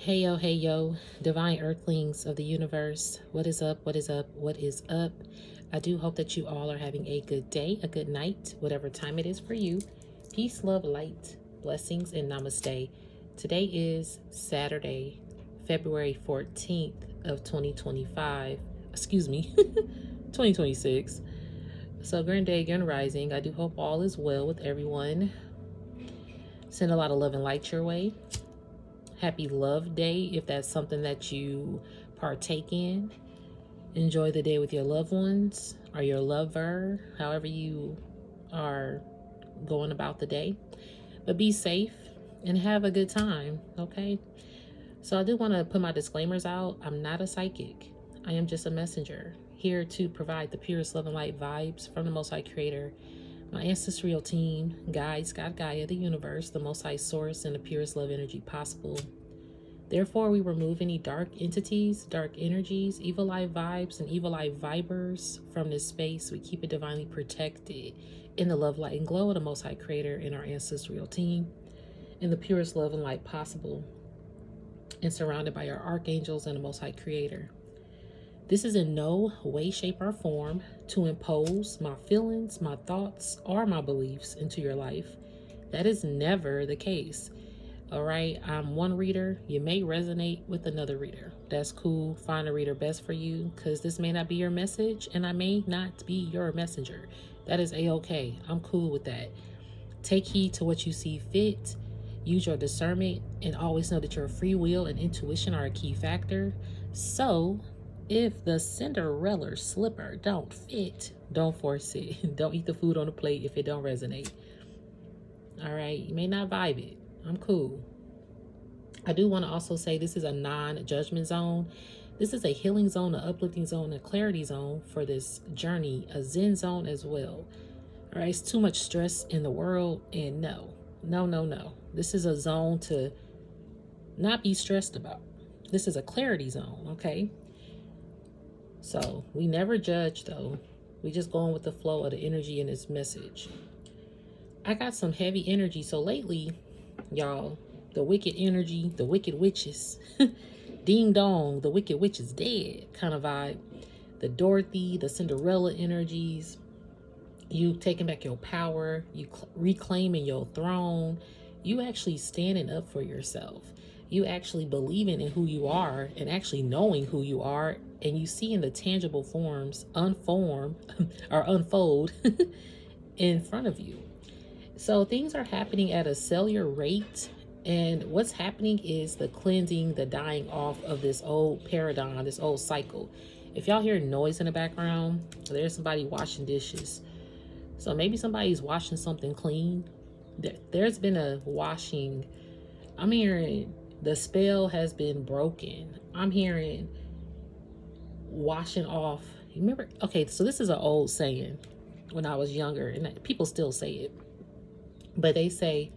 Hey yo, divine earthlings of the universe. What is up? What is up? What is up? I do hope that you all are having a good day, a good night, whatever time it is for you. Peace, love, light, blessings, and namaste. Today is Saturday, February 14th of 2025. Excuse me, 2026. So, grand day, grand rising. I do hope all is well with everyone. Send a lot of love and light your way. Happy Love Day if that's something that you partake in. Enjoy the day with your loved ones or your lover, however you are going about the day. But be safe and have a good time, okay? So I do want to put my disclaimers out. I'm not a psychic. I am just a messenger, here to provide the purest love and light vibes from the Most High Creator, my ancestral team, guides, God, Gaia, the universe, the Most High Source, and the purest love energy possible. Therefore, we remove any dark entities, dark energies, evil eye vibes, and evil eye vibers from this space. We keep it divinely protected in the love, light, and glow of the Most High Creator and our ancestral team, in the purest love and light possible, and surrounded by our archangels and the Most High Creator. This is in no way, shape, or form to impose my feelings, my thoughts, or my beliefs into your life. That is never the case. All right, I'm one reader. You may resonate with another reader. That's cool. Find a reader best for you, because this may not be your message and I may not be your messenger. That is a-okay. I'm cool with that. Take heed to what you see fit. Use your discernment and always know that your free will and intuition are a key factor. So if the Cinderella slipper don't fit, don't force it. Don't eat the food on the plate if it don't resonate. All right, you may not vibe it. I'm cool. I do want to also say this is a non-judgment zone. This is a healing zone, an uplifting zone, a clarity zone for this journey, a zen zone as well. All right, it's too much stress in the world, and no. This is a zone to not be stressed about. This is a clarity zone, okay? So we never judge, though. We just go on with the flow of the energy in this message. I got some heavy energy, so lately, y'all, the wicked energy, the wicked witches, ding dong, the wicked witch is dead kind of vibe. The Dorothy, the Cinderella energies, you taking back your power, you reclaiming your throne, you actually standing up for yourself, you actually believing in who you are and actually knowing who you are, and you seeing the tangible forms unfold in front of you. So things are happening at a cellular rate, and what's happening is the cleansing, the dying off of this old paradigm, this old cycle. If y'all hear noise in the background, there's somebody washing dishes. So maybe somebody's washing something clean. There's been a washing. I'm hearing the spell has been broken. I'm hearing washing off. Remember? Okay, so this is an old saying when I was younger, and people still say it. But they say,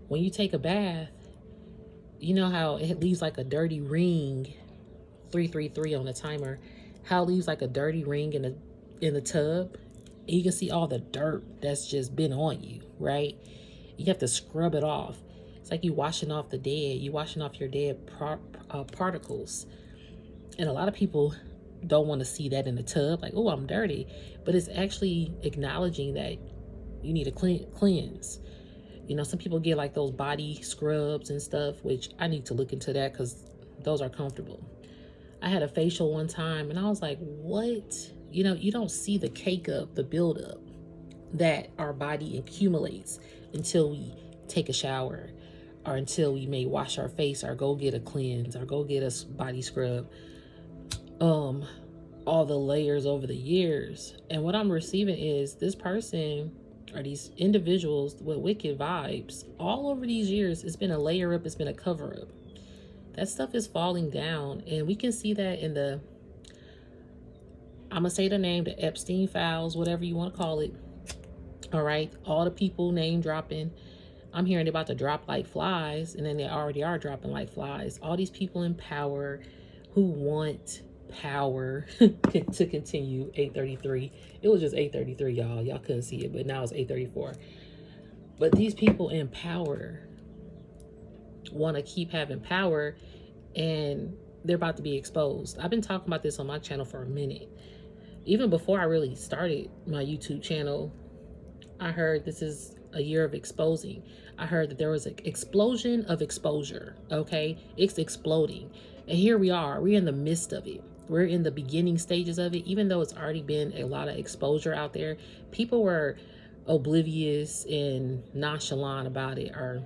when you take a bath, you know how it leaves like a dirty ring, 333 on the timer, how it leaves like a dirty ring in the tub. And you can see all the dirt that's just been on you, right? You have to scrub it off. It's like you washing off the dead. You washing off your dead particles. And a lot of people don't want to see that in the tub, like, oh, I'm dirty. But it's actually acknowledging that you need to cleanse. You know, some people get like those body scrubs and stuff, which I need to look into that because those are comfortable. I had a facial one time and I was like, what? You know, you don't see the cake up, the build up that our body accumulates until we take a shower, or until we may wash our face, or go get a cleanse, or go get a body scrub. All the layers over the years. And what I'm receiving is this person, or these individuals with wicked vibes, all over these years, it's been a layer up, it's been a cover up. That stuff is falling down, and we can see that in the, I'm gonna say the name, the Epstein files, whatever you want to call it. All right, all the people name dropping. I'm hearing about to drop like flies, and then they already are dropping like flies. All these people in power who want power to continue. 833. It was just 833, y'all couldn't see it, but now it's 834. But these people in power want to keep having power, and they're about to be exposed. I've been talking about this on my channel for a minute. Even before I really started my YouTube channel, I heard this is a year of exposing. I heard that there was an explosion of exposure. Okay, it's exploding. And here we are. We're in the midst of it. We're in the beginning stages of it. Even though it's already been a lot of exposure out there, people were oblivious and nonchalant about it, or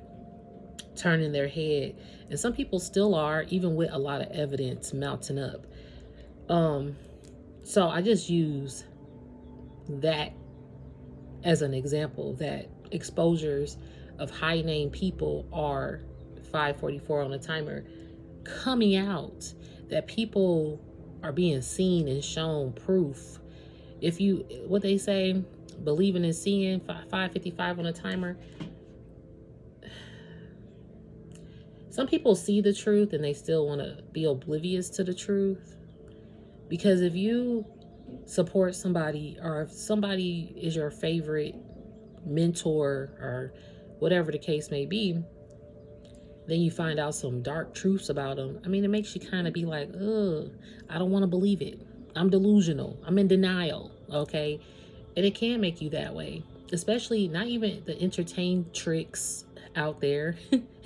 turning their head. And some people still are, even with a lot of evidence mounting up. So I just use that as an example, that exposures of high name people are 5:44 on the timer coming out, that people are being seen and shown proof. If you, what they say, believing and seeing, 5:55 on the timer. Some people see the truth and they still want to be oblivious to the truth. Because if you support somebody, or if somebody is your favorite mentor or whatever the case may be, then you find out some dark truths about them. I mean, it makes you kind of be like, ugh, I don't want to believe it. I'm delusional. I'm in denial. Okay. And it can make you that way, especially not even the entertain tricks out there,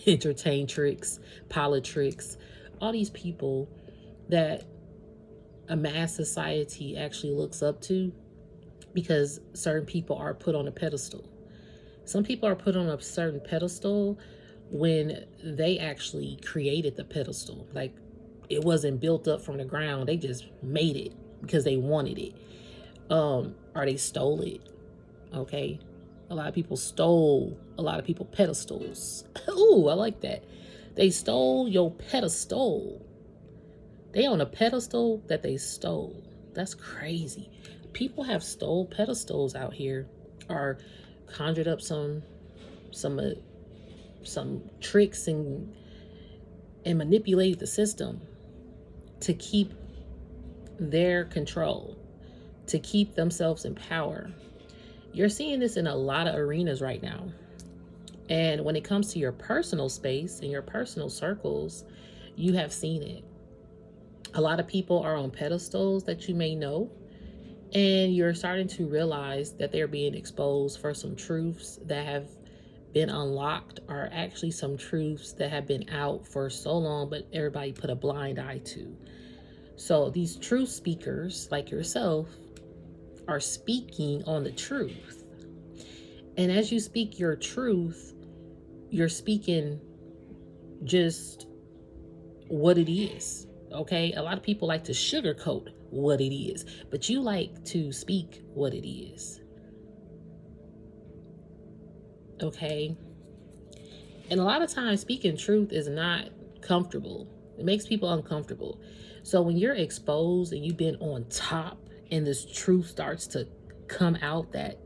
entertain tricks, politics, all these people that a mass society actually looks up to, because certain people are put on a pedestal. Some people are put on a certain pedestal when they actually created the pedestal. Like, it wasn't built up from the ground. They just made it because they wanted it. Or they stole it. Okay. A lot of people stole a lot of people pedestals. Ooh, I like that. They stole your pedestal. They on a pedestal that they stole. That's crazy. People have stole pedestals out here, or conjured up some tricks and manipulated the system to keep their control, to keep themselves in power. You're seeing this in a lot of arenas right now. And when it comes to your personal space and your personal circles, you have seen it. A lot of people are on pedestals that you may know, and you're starting to realize that they're being exposed for some truths that have been unlocked, or actually some truths that have been out for so long, but everybody put a blind eye to. So these truth speakers like yourself are speaking on the truth. And as you speak your truth, you're speaking just what it is. Okay, a lot of people like to sugarcoat what it is, but you like to speak what it is. Okay, and a lot of times speaking truth is not comfortable. It makes people uncomfortable. So when you're exposed and you've been on top, and this truth starts to come out that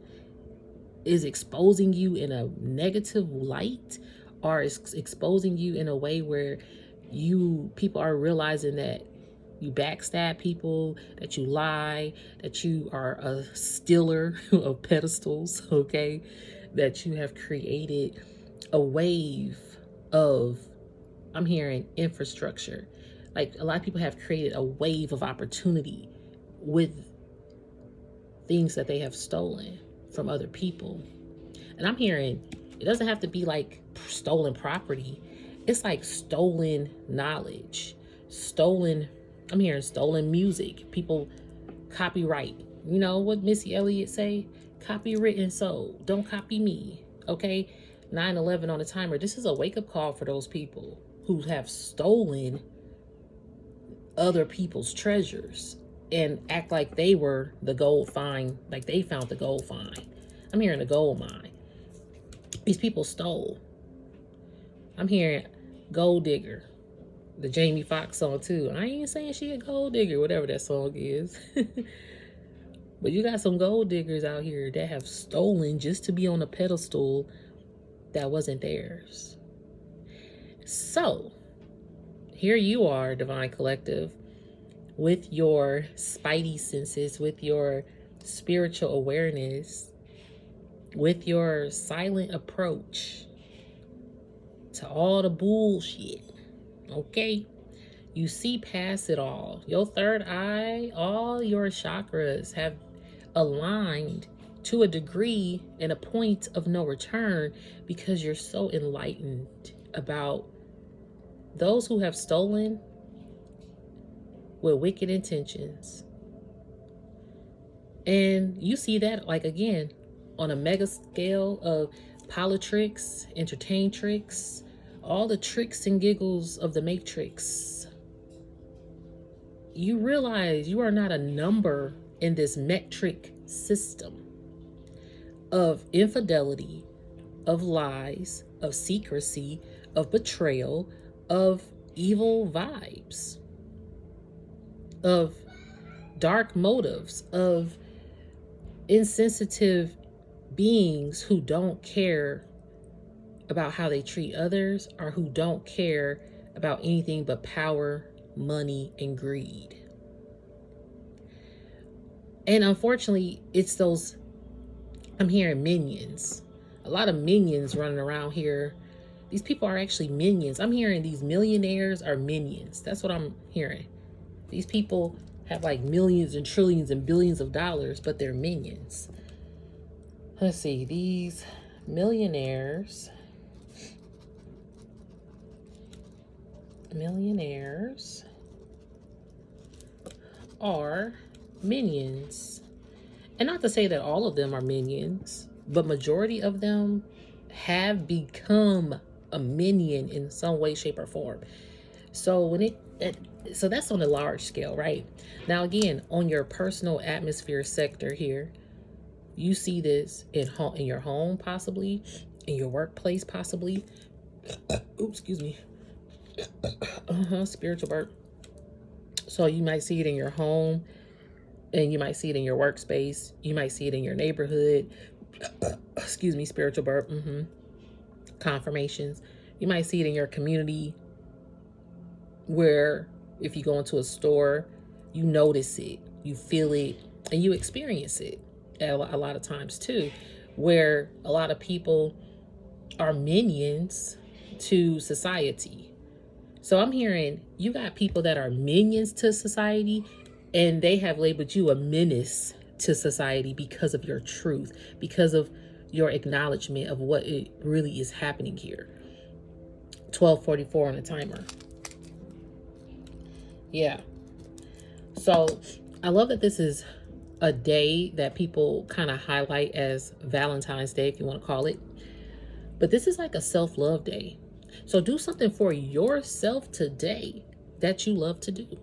is exposing you in a negative light, or is exposing you in a way where people are realizing that you backstab people, that you lie, that you are a stealer of pedestals, okay? That you have created a wave of, I'm hearing, infrastructure. Like, a lot of people have created a wave of opportunity with things that they have stolen from other people. And I'm hearing, it doesn't have to be like stolen property. It's like stolen knowledge, I'm hearing stolen music. People copyright. You know what Missy Elliott say? Copywritten soul. Don't copy me. Okay? 9/11 on the timer. This is a wake-up call for those people who have stolen other people's treasures and act like they were the gold find, like they found the gold find. I'm hearing the gold mine. These people stole. I'm hearing gold digger. The Jamie Foxx song too. I ain't saying she a gold digger, whatever that song is. But you got some gold diggers out here that have stolen just to be on a pedestal that wasn't theirs. So here you are, Divine Collective, with your spidey senses, with your spiritual awareness, with your silent approach to all the bullshit. Okay? You see past it all. Your third eye, all your chakras have aligned to a degree and a point of no return because you're so enlightened about those who have stolen with wicked intentions. And you see that, like, again, on a mega scale of politricks, entertain tricks, all the tricks and giggles of the matrix. You realize you are not a number in this metric system of infidelity, of lies, of secrecy, of betrayal, of evil vibes, of dark motives, of insensitive beings who don't care about how they treat others, or who don't care about anything but power, money, and greed. And unfortunately, it's those, I'm hearing minions. A lot of minions running around here. These people are actually minions. I'm hearing these millionaires are minions. That's what I'm hearing. These people have like millions and trillions and billions of dollars, but they're minions. Let's see, these millionaires are minions. And not to say that all of them are minions, but majority of them have become a minion in some way, shape, or form. So so that's on a large scale, right? Now, again, on your personal atmosphere sector here, you see this in your home, possibly, in your workplace, possibly. Oops, excuse me. Spiritual burp. So you might see it in your home, and you might see it in your workspace. You might see it in your neighborhood. Excuse me, spiritual burp. Confirmations. You might see it in your community, where if you go into a store, you notice it, you feel it, and you experience it a lot of times too, where a lot of people are minions to society. So I'm hearing you got people that are minions to society, and they have labeled you a menace to society because of your truth, because of your acknowledgement of what it really is happening here. 12:44 on the timer. Yeah. So I love that this is a day that people kind of highlight as Valentine's Day, if you want to call it. But this is like a self-love day. So do something for yourself today that you love to do.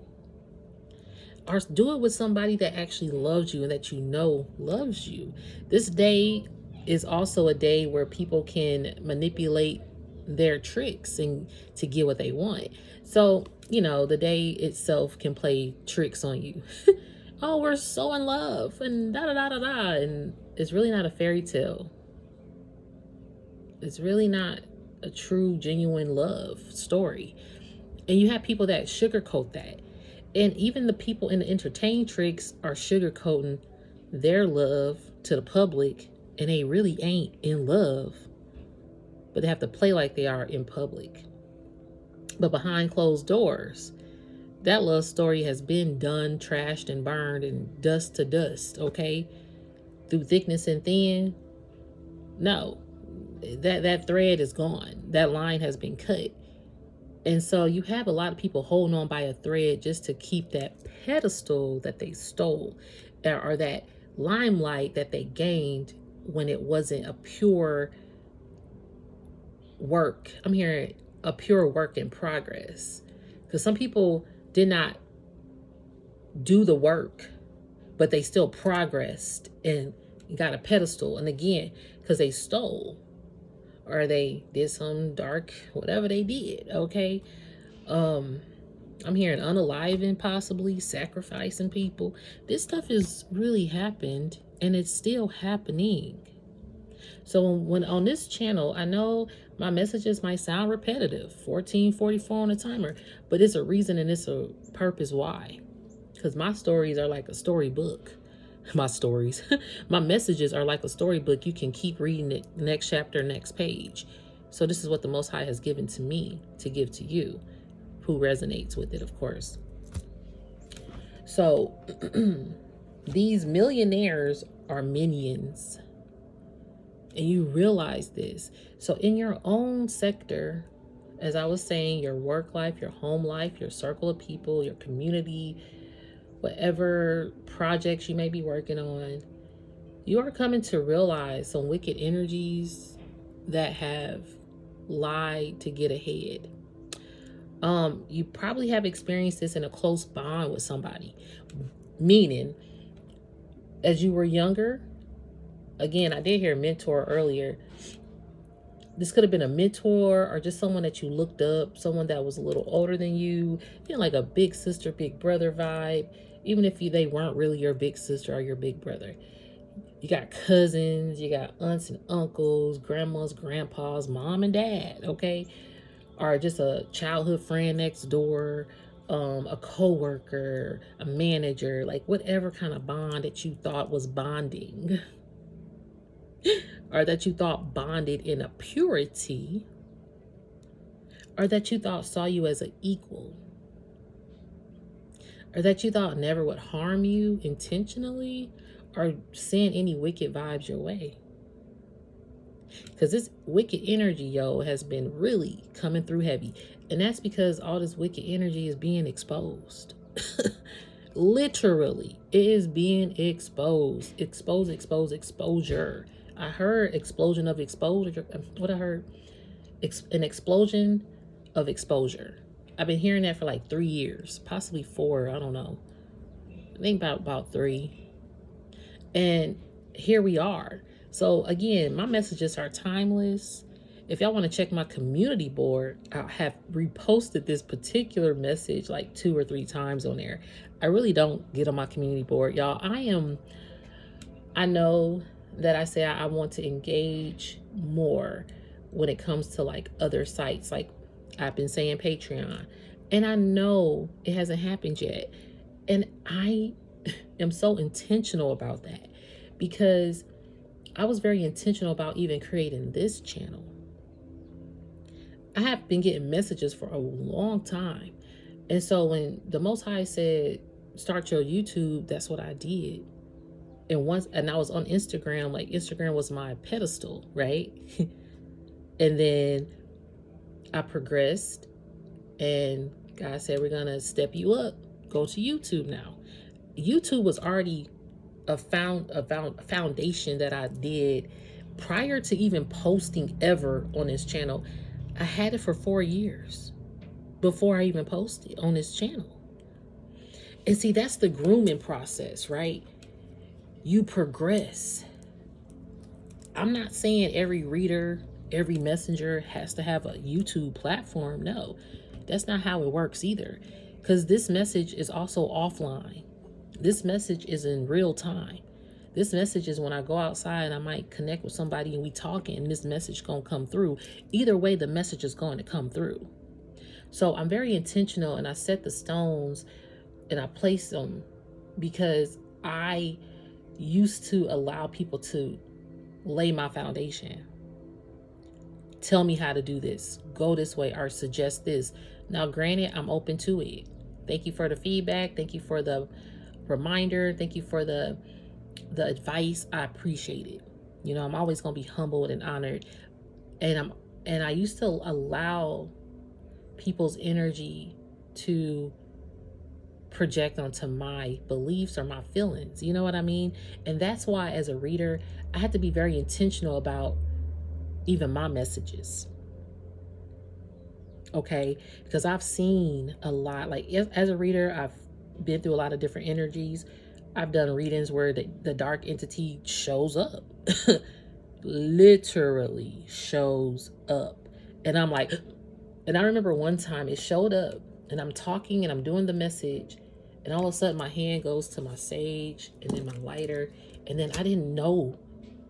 Or do it with somebody that actually loves you and that you know loves you. This day is also a day where people can manipulate their tricks and to get what they want. So, the day itself can play tricks on you. Oh, we're so in love and da da da da da. And it's really not a fairy tale. It's really not a true, genuine love story. And you have people that sugarcoat that. And even the people in the entertain tricks are sugarcoating their love to the public, and they really ain't in love. But they have to play like they are in public. But behind closed doors, that love story has been done, trashed, and burned, and dust to dust, okay? Through thickness and thin. No. That thread is gone. That line has been cut. And so you have a lot of people holding on by a thread just to keep that pedestal that they stole, or that limelight that they gained when it wasn't a pure work. I'm hearing a pure work in progress. Because some people did not do the work, but they still progressed and got a pedestal. And again, because they stole, or they did some dark, whatever they did, okay? I'm hearing unaliving, possibly sacrificing people. This stuff has really happened, and it's still happening. So when on this channel, I know my messages might sound repetitive, 14:44 on the timer, but it's a reason and it's a purpose why. Because my stories are like a storybook. My stories, my messages are like a storybook. You can keep reading it, next chapter, next page. So this is what the Most High has given to me to give to you, who resonates with it, of course. So these millionaires are minions. And you realize this. So in your own sector, as I was saying, your work life, your home life, your circle of people, your community, whatever projects you may be working on, you are coming to realize some wicked energies that have lied to get ahead. You probably have experienced this in a close bond with somebody, meaning as you were younger. Again, I did hear mentor earlier. This could have been a mentor or just someone that you looked up, someone that was a little older than you, like a big sister, big brother vibe, even if they weren't really your big sister or your big brother. You got cousins, you got aunts and uncles, grandmas, grandpas, mom and dad, okay? Or just a childhood friend next door, a coworker, a manager, like whatever kind of bond that you thought was bonding or that you thought bonded in a purity, or that you thought saw you as an equal, or that you thought never would harm you intentionally or send any wicked vibes your way. Because this wicked energy, has been really coming through heavy. And that's because all this wicked energy is being exposed. Literally, it is being exposed. Exposure. I heard explosion of exposure. What I heard? An explosion of exposure. I've been hearing that for like 3 years, possibly 4. I don't know. I think about 3. And here we are. So again, my messages are timeless. If y'all want to check my community board, I have reposted this particular message like 2 or 3 times on there. I really don't get on my community board, y'all. I know that I say I want to engage more when it comes to like other sites, like I've been saying Patreon, and I know it hasn't happened yet. And I am so intentional about that because I was very intentional about even creating this channel. I have been getting messages for a long time. And so when the Most High said, start your YouTube, that's what I did. And I was on Instagram, like Instagram was my pedestal, right? And then I progressed and God said, we're going to step you up. Go to YouTube now. YouTube was already a foundation that I did prior to even posting ever on this channel. I had it for 4 years before I even posted on this channel. And see, that's the grooming process, right? You progress. I'm not saying every reader, every messenger has to have a YouTube platform. No, that's not how it works either. Because this message is also offline. This message is in real time. This message is when I go outside and I might connect with somebody and we talking and this message going to come through. Either way, the message is going to come through. So I'm very intentional and I set the stones and I place them because I used to allow people to lay my foundation. Tell me how to do this. Go this way or suggest this. Now, granted, I'm open to it. Thank you for the feedback. Thank you for the reminder. Thank you for the advice. I appreciate it. I'm always going to be humbled and honored. And I used to allow people's energy to project onto my beliefs or my feelings. You know what I mean? And that's why as a reader, I had to be very intentional about even my messages. Okay? Because I've seen a lot, like as a reader, I've been through a lot of different energies. I've done readings where the dark entity shows up. Literally shows up. And I'm like, and I remember one time it showed up and I'm talking and I'm doing the message and all of a sudden my hand goes to my sage and then my lighter. And then I didn't know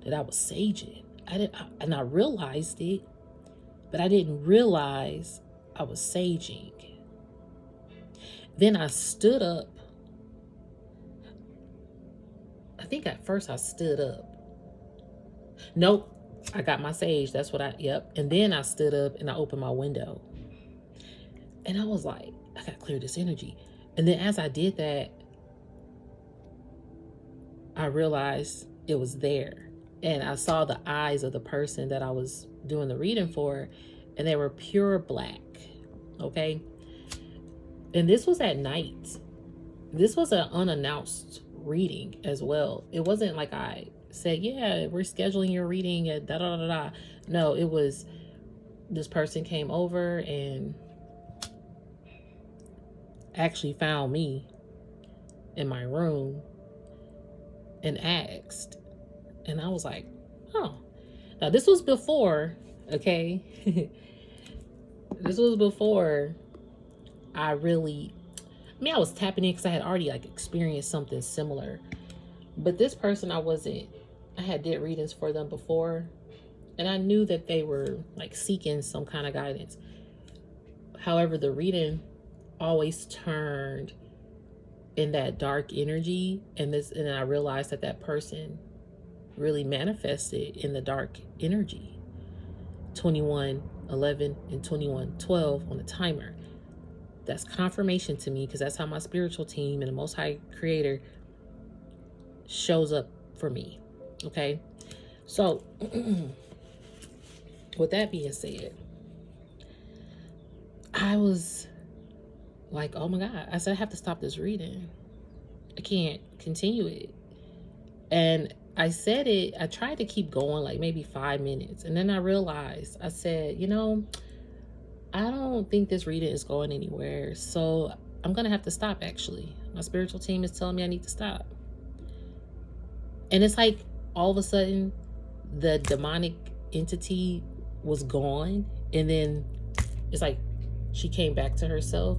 that I was saging. And I realized it, but I didn't realize I was saging. Then I stood up. I think at first I stood up. Nope. I got my sage. That's what yep. And then I stood up and I opened my window. And I was like, I got to clear this energy. And then as I did that, I realized it was there. And I saw the eyes of the person that I was doing the reading for, and they were pure black. Okay. And this was at night. This was an unannounced reading as well. It wasn't like I said, yeah, we're scheduling your reading at da da da da. No, it was this person came over and actually found me in my room and asked. And I was like, oh. Now this was before, okay? This was before I was tapping in because I had already like experienced something similar. But this person I had did readings for them before, and I knew that they were like seeking some kind of guidance. However, the reading always turned in that dark energy, and then I realized that person really manifested in the dark energy. 21:11 and 21:12 on the timer. That's confirmation to me, because that's how my spiritual team and the Most High Creator shows up for me. Okay, so with that being said, I was like, oh my God. I said, I have to stop this reading. I can't continue it. And I said it, I tried to keep going like maybe 5 minutes. And then I realized, I said, I don't think this reading is going anywhere. So I'm going to have to stop, actually. My spiritual team is telling me I need to stop. And it's like all of a sudden the demonic entity was gone. And then it's like she came back to herself.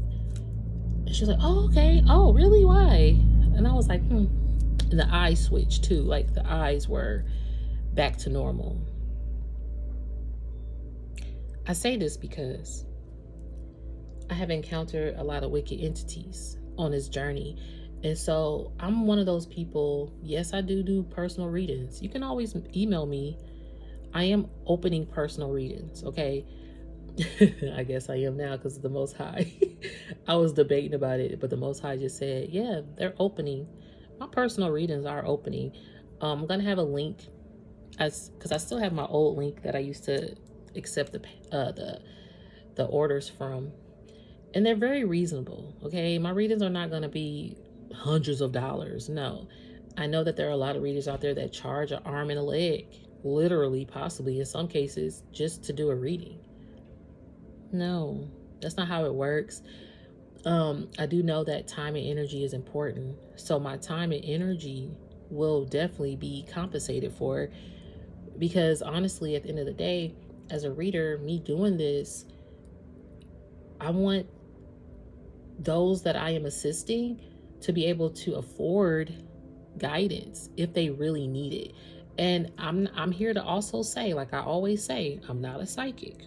And she was like, oh, okay. Oh, really? Why? And I was like, And the eyes switched too. Like the eyes were back to normal. I say this because I have encountered a lot of wicked entities on this journey. And so I'm one of those people. Yes, I do personal readings. You can always email me. I am opening personal readings. Okay. I guess I am now because of the Most High. I was debating about it, but the Most High just said, yeah, they're opening. My personal readings are opening. I'm going to have a link because I still have my old link that I used to accept the orders from, and they're very reasonable. Okay, my readings are not going to be hundreds of dollars. No, I know that there are a lot of readers out there that charge an arm and a leg, literally, possibly in some cases, just to do a reading. No, that's not how it works. I do know that time and energy is important, so my time and energy will definitely be compensated for, because honestly, at the end of the day, as a reader, me doing this, I want those that I am assisting to be able to afford guidance if they really need it. And I'm here to also say, like I always say, I'm not a psychic.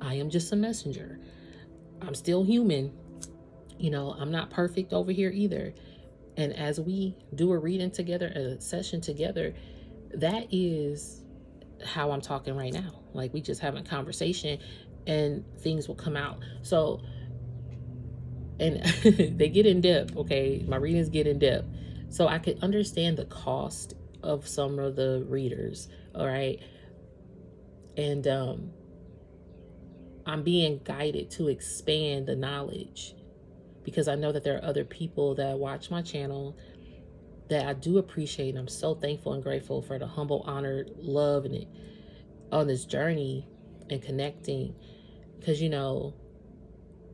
I am just a messenger. I'm still human. I'm not perfect over here either. And as we do a reading together, a session together, that is how I'm talking right now. Like we just having a conversation and things will come out. So, and they get in depth. Okay. My readings get in depth. So I could understand the cost of some of the readers. All right. And, I'm being guided to expand the knowledge, because I know that there are other people that watch my channel that I do appreciate. And I'm so thankful and grateful for the humble, honored love and it on this journey and connecting. Because,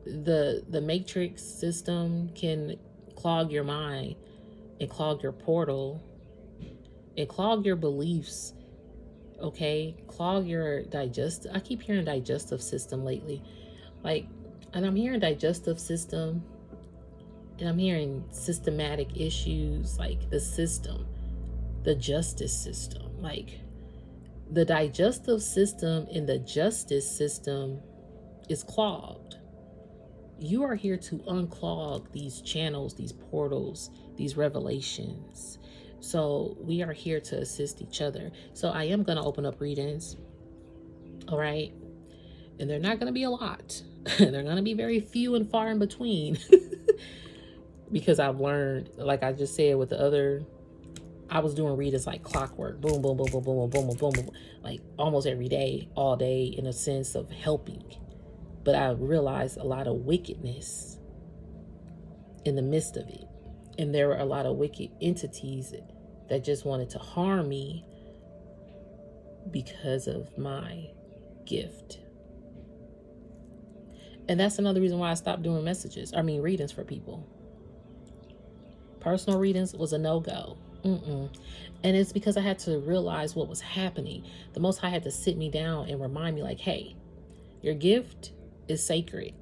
the matrix system can clog your mind and clog your portal and clog your beliefs. Okay, clog your I keep hearing digestive system lately. And I'm hearing digestive system, and I'm hearing systematic issues, like the system, the justice system. Like the digestive system and the justice system is clogged. You are here to unclog these channels, these portals, these revelations, So we are here to assist each other. So I am going to open up readings. All right. And they're not going to be a lot. They're going to be very few and far in between. Because I've learned, like I just said with the other, I was doing readings like clockwork. Boom, boom, boom, boom, boom, boom, boom, boom, boom. Like almost every day, all day, in a sense of helping. But I realized a lot of wickedness in the midst of it. And there were a lot of wicked entities that just wanted to harm me because of my gift. And that's another reason why I stopped doing readings for people. Personal readings was a no-go. And it's because I had to realize what was happening. The Most High had to sit me down and remind me, like, hey, your gift is sacred.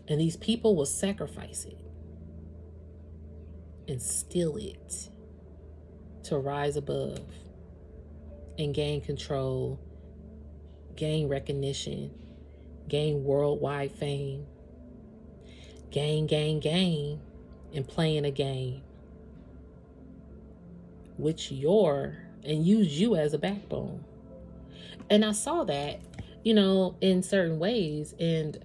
And these people will sacrifice it and steal it to rise above and gain control, gain recognition, gain worldwide fame, gain, and playing a game and use you as a backbone. And I saw that, in certain ways. And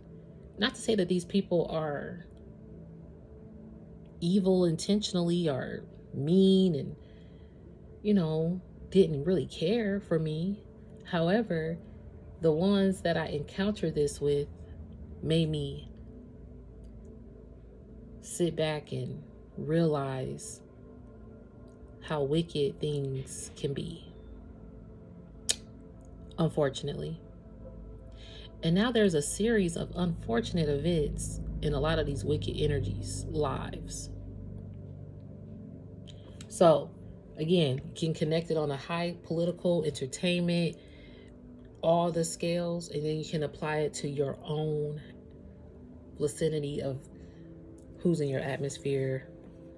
not to say that these people are evil intentionally or mean and, didn't really care for me. However, the ones that I encountered this with made me sit back and realize how wicked things can be, unfortunately. And now there's a series of unfortunate events in a lot of these wicked energies' lives. So, again, you can connect it on a high political, entertainment, all the scales, and then you can apply it to your own vicinity of who's in your atmosphere,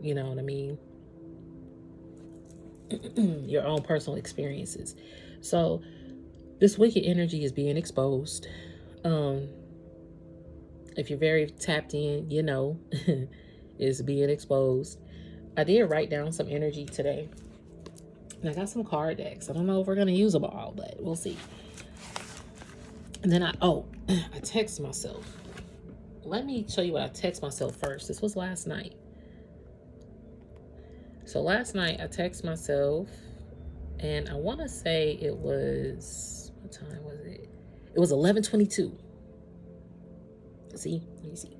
you know what I mean? Your own personal experiences. So this wicked energy is being exposed. If you're very tapped in, is being exposed. I did write down some energy today. And I got some card decks. I don't know if we're going to use them all, but we'll see. And then I text myself. Let me show you what I text myself first. This was last night. So last night I text myself, and I want to say it was, what time was it? It was 11:22. See? Let me see.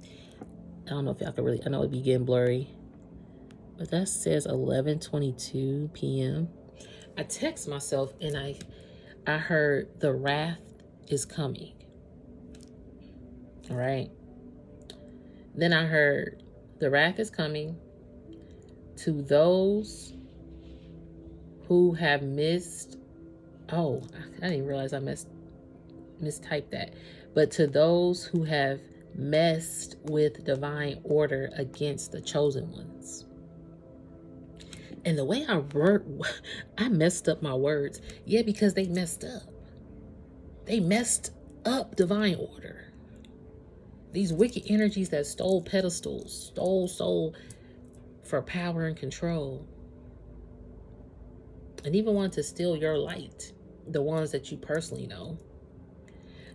I don't know if y'all can really, I know it'd be getting blurry, but that says 11:22 p.m. I text myself and I heard the wrath is coming. All right. Then I heard the wrath is coming to those who have missed. Oh, I didn't realize I mistyped that. But to those who have messed with divine order against the chosen ones. And the way I messed up my words. Yeah, because they messed up. They messed up divine order. These wicked energies that stole pedestals, stole for power and control. And even wanted to steal your light, the ones that you personally know.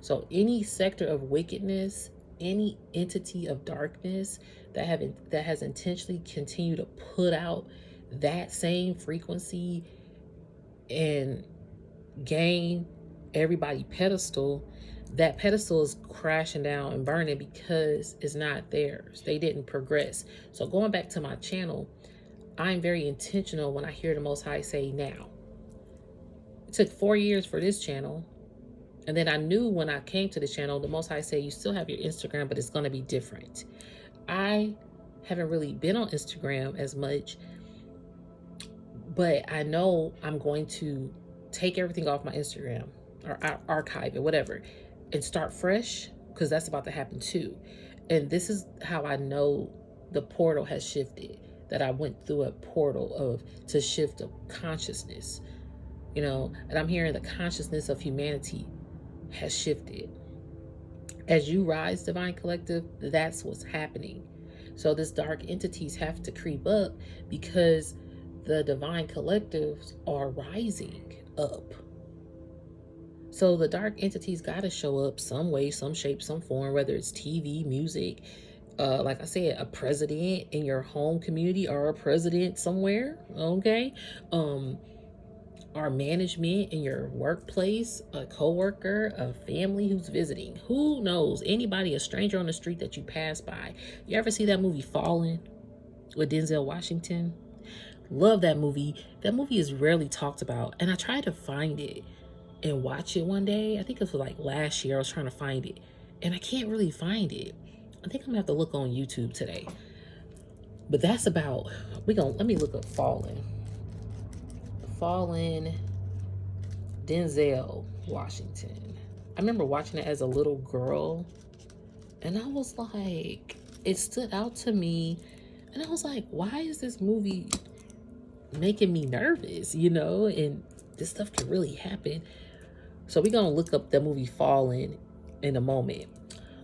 So any sector of wickedness, any entity of darkness that has intentionally continued to put out that same frequency and gain everybody pedestal, that pedestal is crashing down and burning because it's not theirs. They didn't progress. So going back to my channel, I'm very intentional when I hear the Most High say now. It took 4 years for this channel. And then I knew when I came to this channel, the Most High said, you still have your Instagram, but it's going to be different. I haven't really been on Instagram as much, but I know I'm going to take everything off my Instagram or archive it, whatever, and start fresh, because that's about to happen too. And this is how I know the portal has shifted, that I went through a portal to shift of consciousness, and I'm hearing the consciousness of humanity has shifted. As you rise, Divine Collective, that's what's happening. So this dark entities have to creep up because the divine collectives are rising up. So the dark entities got to show up some way, some shape, some form, whether it's TV, music, like I said, a president in your home community or a president somewhere, okay? Our management in your workplace, a coworker, a family who's visiting. Who knows? Anybody, a stranger on the street that you pass by. You ever see that movie Fallen with Denzel Washington? Love that movie. That movie is rarely talked about, and I tried to find it and watch it one day. I think it was like last year. I was trying to find it, and I can't really find it. I think I'm gonna have to look on YouTube today. But that's about. Let me look up Fallen. Fallen Denzel Washington. I remember watching it as a little girl, and I was like, it stood out to me, and I was like, why is this movie making me nervous? And this stuff can really happen. So we're gonna look up the movie Fallen in a moment.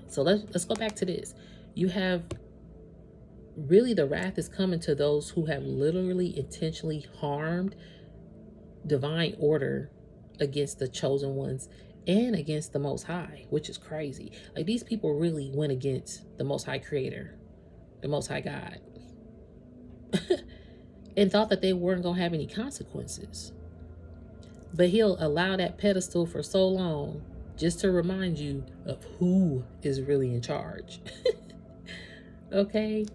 So let's go back to this. You have really the wrath is coming to those who have literally intentionally harmed divine order against the chosen ones and against the Most High, which is crazy. Like, these people really went against the Most High Creator, the Most High God, and thought that they weren't gonna have any consequences. But he'll allow that pedestal for so long just to remind you of who is really in charge. Okay?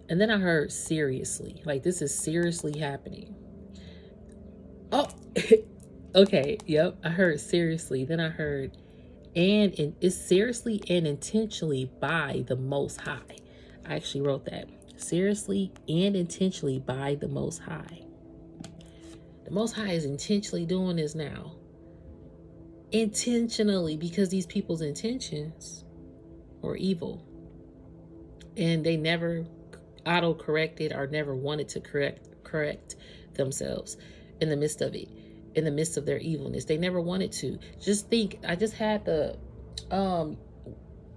And then I heard seriously. Like, this is seriously happening. Oh, okay. Yep. I heard seriously. Then I heard, and it's seriously and intentionally by the Most High. I actually wrote that. Seriously and intentionally by the Most High. The Most High is intentionally doing this now. Intentionally, because these people's intentions were evil. And they never auto-corrected or never wanted to correct themselves in the midst of it, in the midst of their evilness. They never wanted to. Just think, I just had the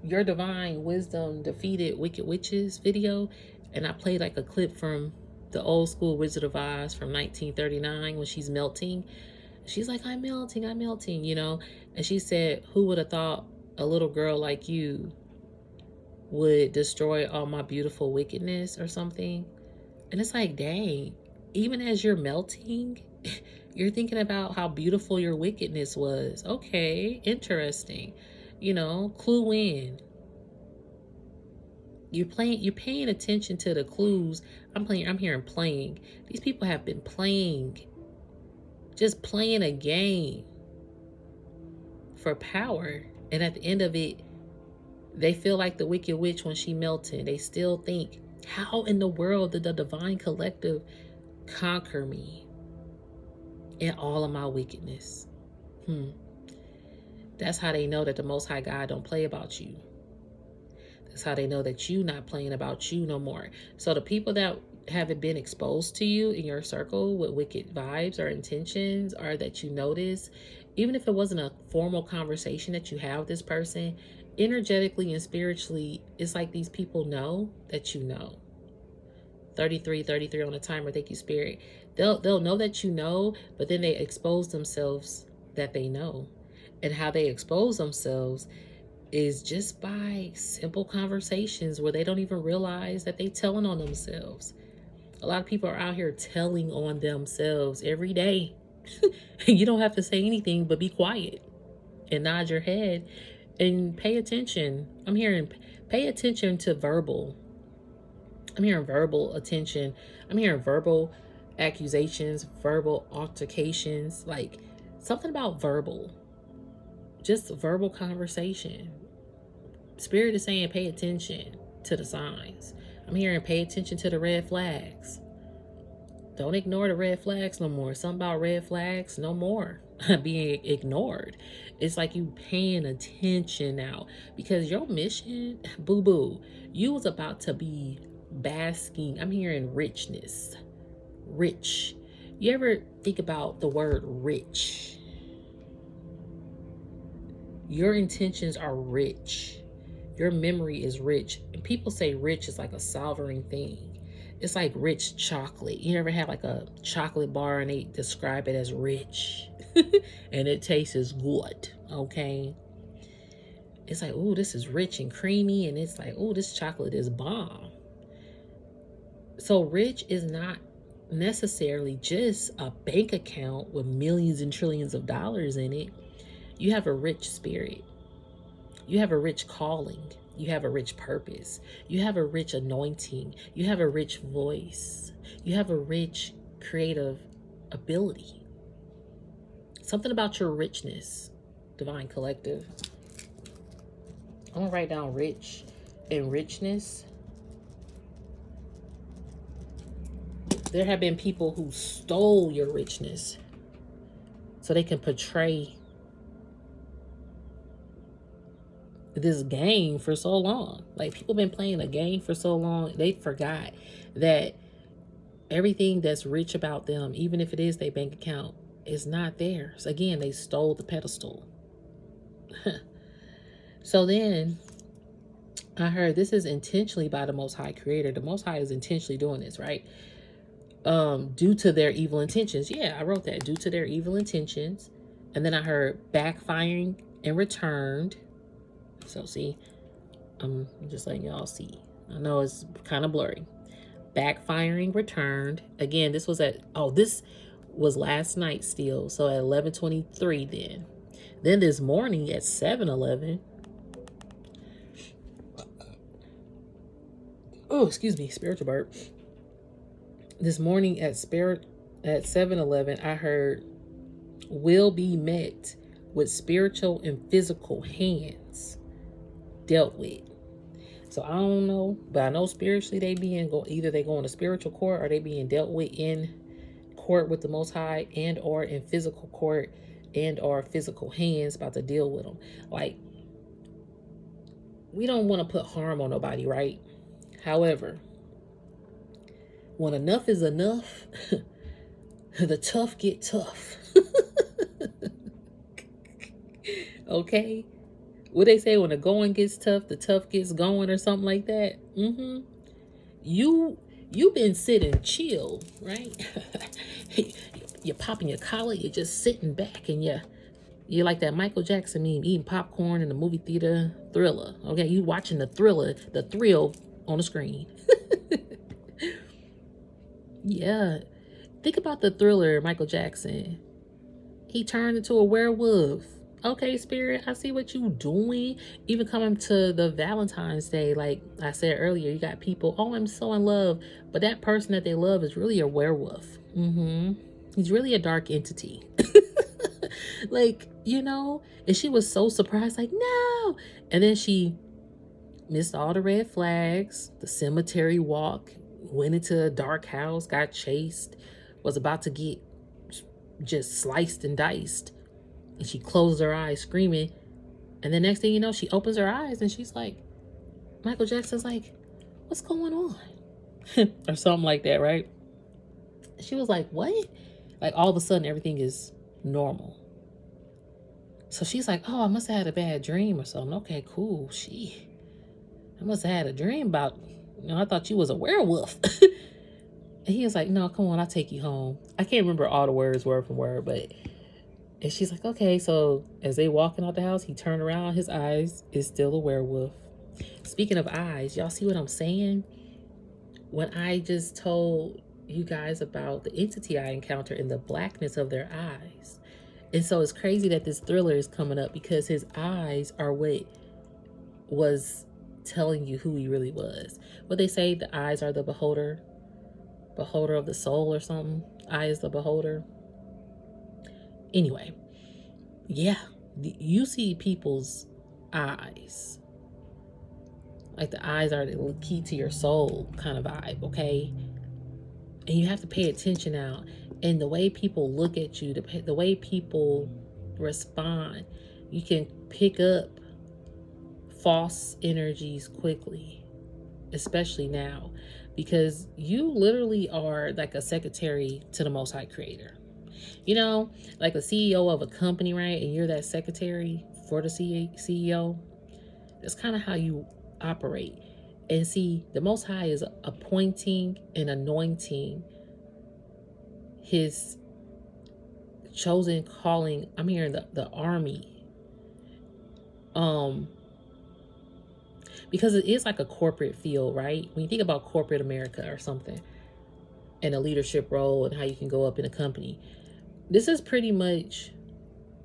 Your Divine Wisdom Defeated Wicked Witches video, and I played like a clip from the old school Wizard of Oz from 1939 when she's melting. She's like, I'm melting, and she said, who would have thought a little girl like you would destroy all my beautiful wickedness or something? And it's like, dang, even as you're melting, you're thinking about how beautiful your wickedness was. Okay, interesting. Clue in. You're paying attention to the clues. I'm hearing playing. These people have been playing, just playing a game for power. And at the end of it, they feel like the wicked witch when she melted. They still think, how in the world did the divine collective conquer me and all of my wickedness? That's how they know that the Most High God don't play about you. That's how they know that you not playing about you no more. So the people that haven't been exposed to you in your circle with wicked vibes or intentions, or that you notice, even if it wasn't a formal conversation that you have with this person, energetically and spiritually, it's like these people know that you know. 33 on the timer. Thank you, Spirit. They'll know that you know, but then they expose themselves that they know. And how they expose themselves is just by simple conversations where they don't even realize that they telling on themselves. A lot of people are out here telling on themselves every day. You don't have to say anything but be quiet and nod your head and pay attention. I'm hearing pay attention to verbal. I'm hearing verbal attention. I'm hearing verbal accusations, verbal altercations, like something about verbal. Just verbal conversation. Spirit is saying pay attention to the signs. I'm hearing pay attention to the red flags. Don't ignore the red flags no more. Something about red flags, no more being ignored. It's like you paying attention now, because your mission, boo-boo, you was about to be basking. I'm hearing richness. Rich. You ever think about the word rich? Your intentions are rich. Your memory is rich. And people say rich is like a sovereign thing. It's like rich chocolate. You ever have like a chocolate bar and they describe it as rich and it tastes good, okay? It's like, oh, this is rich and creamy, and it's like, oh, this chocolate is bomb. So rich is not necessarily just a bank account with millions and trillions of dollars in it. You have a rich spirit. You have a rich calling. You have a rich purpose. You have a rich anointing. You have a rich voice. You have a rich creative ability. Something about your richness, Divine Collective. I'm going to write down rich and richness. There have been people who stole your richness so they can portray this game for so long. Like, people been playing a game for so long, they forgot that everything that's rich about them, even if it is their bank account, is not theirs. Again, they stole the pedestal. So then I heard this is intentionally by the Most High Creator. The Most High is intentionally doing this, right? Due to their evil intentions. Yeah, I wrote that. Due to their evil intentions. And then I heard backfiring and returned. So see, I'm just letting y'all see. I know it's kind of blurry. Backfiring returned. Again, this was this was last night still. So at 11:23 then. Then this morning at 7:11. Oh, excuse me, spiritual burp. This morning at 7:11, I heard will be met with spiritual and physical hands dealt with. So I don't know, but I know spiritually either they go in a spiritual court or they being dealt with in court with the Most High, and or in physical court, and or physical hands about to deal with them. Like, we don't want to put harm on nobody, right? However, when enough is enough, the tough get tough. Okay? What they say, when the going gets tough, the tough gets going, or something like that. You've been sitting chill, right? You're popping your collar, you're just sitting back, and you're like that Michael Jackson meme, eating popcorn in the movie theater Thriller. Okay, you watching the thrill on the screen. Yeah. Think about the Thriller, Michael Jackson. He turned into a werewolf. Okay, Spirit, I see what you doing. Even coming to the Valentine's Day, like I said earlier, you got people, oh, I'm so in love. But that person that they love is really a werewolf. He's really a dark entity. Like, and she was so surprised, like, no. And then she missed all the red flags, the cemetery walk, went into a dark house, got chased, was about to get just sliced and diced. And she closed her eyes screaming. And the next thing you know, she opens her eyes and she's like, Michael Jackson's like, what's going on? Or something like that, right? She was like, what? Like, all of a sudden, everything is normal. So she's like, oh, I must have had a bad dream or something. Okay, cool. I must have had a dream about, I thought you was a werewolf. And he was like, no, come on, I'll take you home. I can't remember all the words word for word, and she's like, okay. So as they walking out the house, he turned around, his eyes is still a werewolf. Speaking of eyes, y'all see what I'm saying? When I just told you guys about the entity I encountered and the blackness of their eyes. And so it's crazy that this Thriller is coming up, because his eyes are what was telling you who he really was. What they say, the eyes are the beholder of the soul or something. Eye is the beholder. Anyway, yeah, you see people's eyes. Like, the eyes are the key to your soul kind of vibe, okay? And you have to pay attention now. And the way people look at you, the way people respond, you can pick up false energies quickly, especially now, because you literally are like a secretary to the Most High Creator. Like a CEO of a company, right? And you're that secretary for the CEO. That's kind of how you operate. And see, the Most High is appointing and anointing his chosen calling. I'm hearing the army. Because it is like a corporate field, right? When you think about corporate America or something, and a leadership role and how you can go up in a company, this is pretty much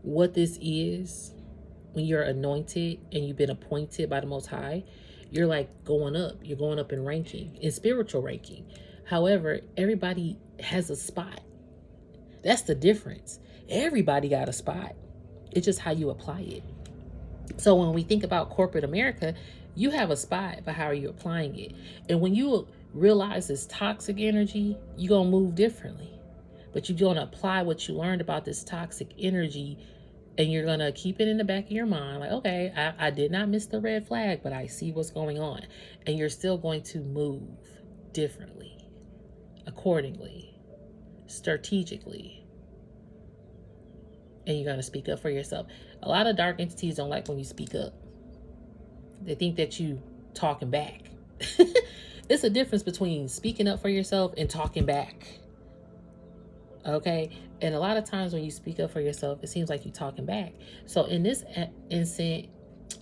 what this is. When you're anointed and you've been appointed by the Most High, you're like going up. You're going up in ranking, in spiritual ranking. However, everybody has a spot. That's the difference. Everybody got a spot. It's just how you apply it. So when we think about corporate America, you have a spot, but how are you applying it? And when you realize this toxic energy, you're going to move differently. But you're going to apply what you learned about this toxic energy, and you're going to keep it in the back of your mind. Like, okay, I did not miss the red flag, but I see what's going on. And you're still going to move differently, accordingly, strategically. And you're going to speak up for yourself. A lot of dark entities don't like when you speak up. They think that you talking back. It's a difference between speaking up for yourself and talking back. Okay? And a lot of times when you speak up for yourself, it seems like you're talking back. So in this instant,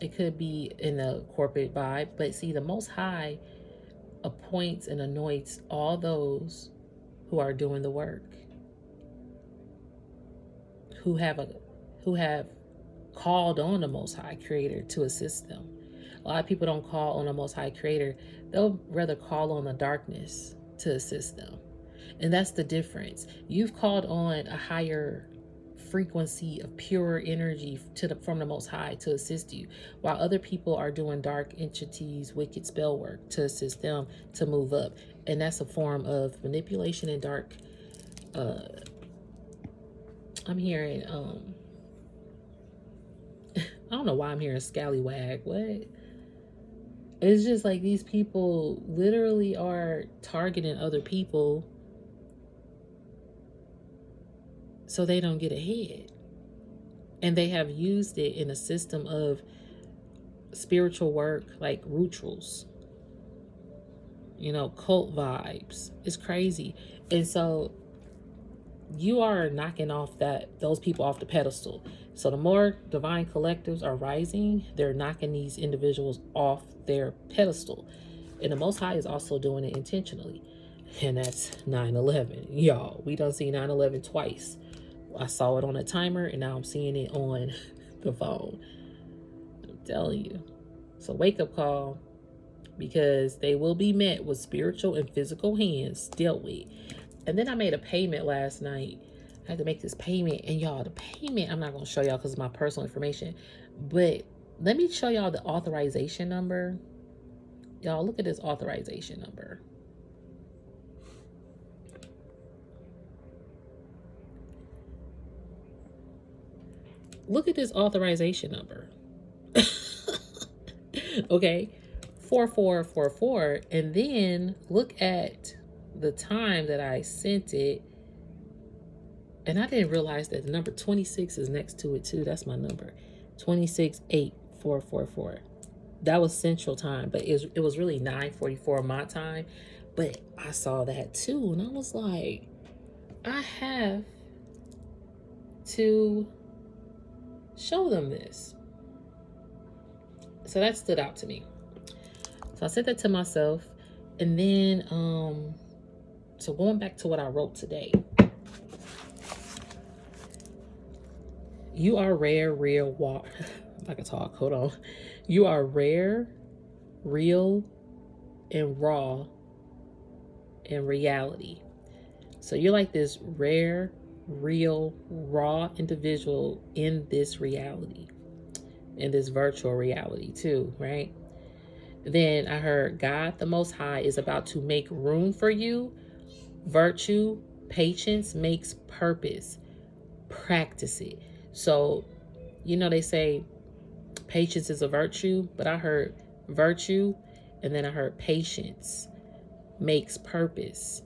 it could be in a corporate vibe. But see, the Most High appoints and anoints all those who are doing the work, who have called on the Most High Creator to assist them. A lot of people don't call on the Most High Creator. They'll rather call on the darkness to assist them. And that's the difference. You've called on a higher frequency of pure energy from the Most High to assist you, while other people are doing dark entities, wicked spell work to assist them to move up. And that's a form of manipulation and dark. I'm hearing, I don't know why I'm hearing scallywag. What? It's just like these people literally are targeting other people so they don't get ahead. And they have used it in a system of spiritual work, like rituals, cult vibes. It's crazy. And so you are knocking off those people off the pedestal. So the more divine collectives are rising, they're knocking these individuals off their pedestal. And the Most High is also doing it intentionally. And that's 9/11. Y'all, we done seen 9/11 twice. I saw it on a timer, and now I'm seeing it on the phone. I'm telling you. So wake up call, because they will be met with spiritual and physical hands dealt with. And then I made a payment last night. I had to make this payment. And y'all, the payment, I'm not going to show y'all because it's my personal information. But let me show y'all the authorization number. Y'all, look at this authorization number. Look at this authorization number. Okay. 4444. And then look at the time that I sent it. And I didn't realize that the number 26 is next to it too. That's my number. 268444. That was Central Time, but it was really 9:44 my time. But I saw that too, and I was like, I have to show them this. So that stood out to me. So I said that to myself, and then so going back to what I wrote today. You are rare, real, I can talk, hold on. You are rare, real, and raw in reality. So you're like this rare, real, raw individual in this reality, in this virtual reality too, right? Then I heard God, the Most High, is about to make room for you. Virtue, patience makes purpose. Practice it. So, they say patience is a virtue, but I heard virtue, and then I heard patience makes purpose.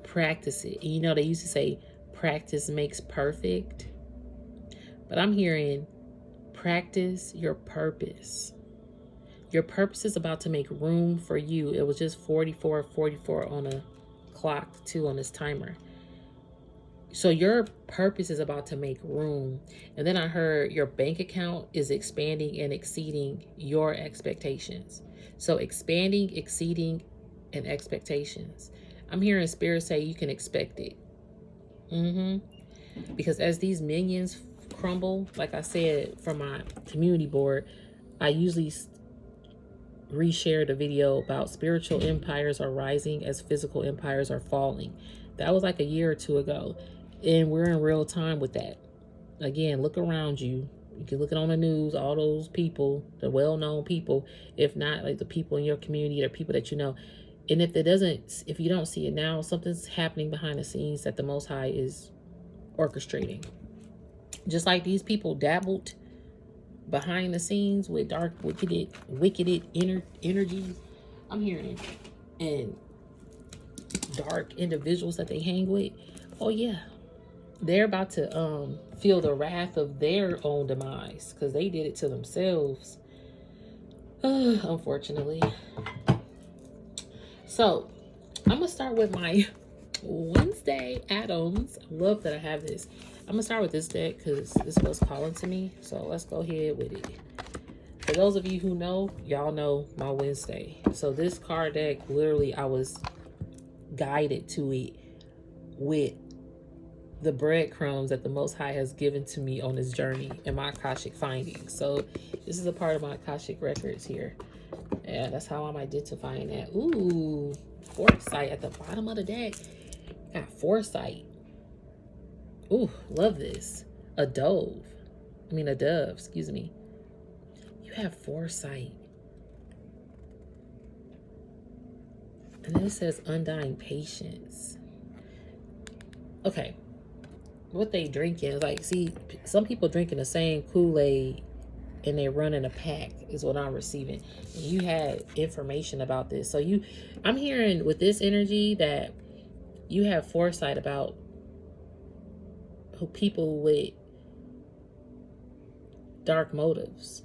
Practice it. And they used to say practice makes perfect, but I'm hearing practice your purpose. Your purpose is about to make room for you. It was just 44:44 on a clock too, on this timer. So your purpose is about to make room. And then I heard your bank account is expanding and exceeding your expectations. So expanding, exceeding, and expectations. I'm hearing Spirit say you can expect it. Because as these minions crumble, like I said, from my community board, I usually reshare the video about spiritual empires are rising as physical empires are falling. That was like a year or two ago. And we're in real time with that. Again, look around you. You can look it on the news, all those people, the well-known people, if not like the people in your community or people that you know. And if you don't see it now, something's happening behind the scenes that the Most High is orchestrating. Just like these people dabbled behind the scenes with dark, wicked energies. I'm hearing, and dark individuals that they hang with. Oh yeah, they're about to feel the wrath of their own demise because they did it to themselves. Unfortunately. So I'm gonna start with my Wednesday Adams. I love that I have this. I'm gonna start with this deck because this was calling to me. So let's go ahead with it. For those of you who know, y'all know my Wednesday. So this card deck, literally, I was guided to it with the breadcrumbs that the Most High has given to me on this journey and my Akashic findings. So this is a part of my Akashic records here. Yeah, that's how I'm identifying that. Ooh, foresight at the bottom of the deck. Got foresight. Ooh, love this. A dove, excuse me. You have foresight. And then it says undying patience. Okay. What they drinking? Like, see, some people drinking the same Kool-Aid and they're running a pack is what I'm receiving. And you had information about this. So I'm hearing with this energy that you have foresight about who people with dark motives.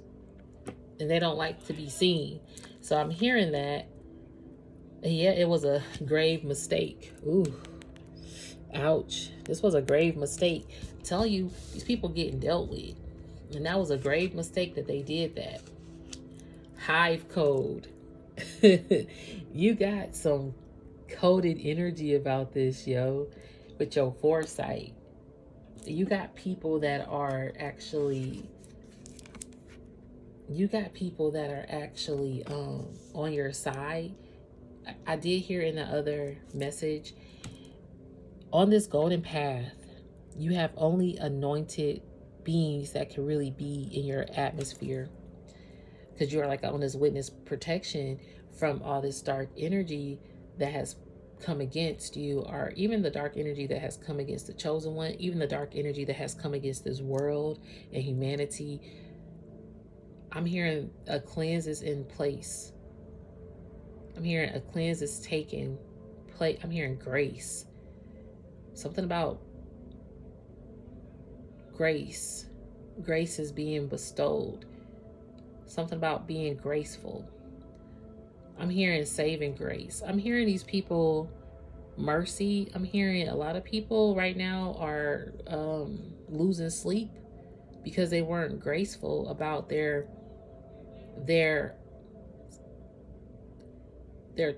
And they don't like to be seen. So I'm hearing that. And yeah, it was a grave mistake. Ooh. Ouch. This was a grave mistake. I tell you, these people getting dealt with. And that was a grave mistake that they did that. Hive code. You got some coded energy about this, yo. With your foresight. You got people that are actually... on your side. I did hear in the other message, on this golden path, you have only anointed beings that can really be in your atmosphere, because you are like on this witness protection from all this dark energy that has come against you, or even the dark energy that has come against the chosen one, even the dark energy that has come against this world and humanity. I'm hearing a cleanse is in place. I'm hearing a cleanse is taking place. I'm hearing grace. Something about grace. Grace is being bestowed. Something about being graceful. I'm hearing saving grace. I'm hearing these people mercy. I'm hearing a lot of people right now are losing sleep because they weren't graceful about their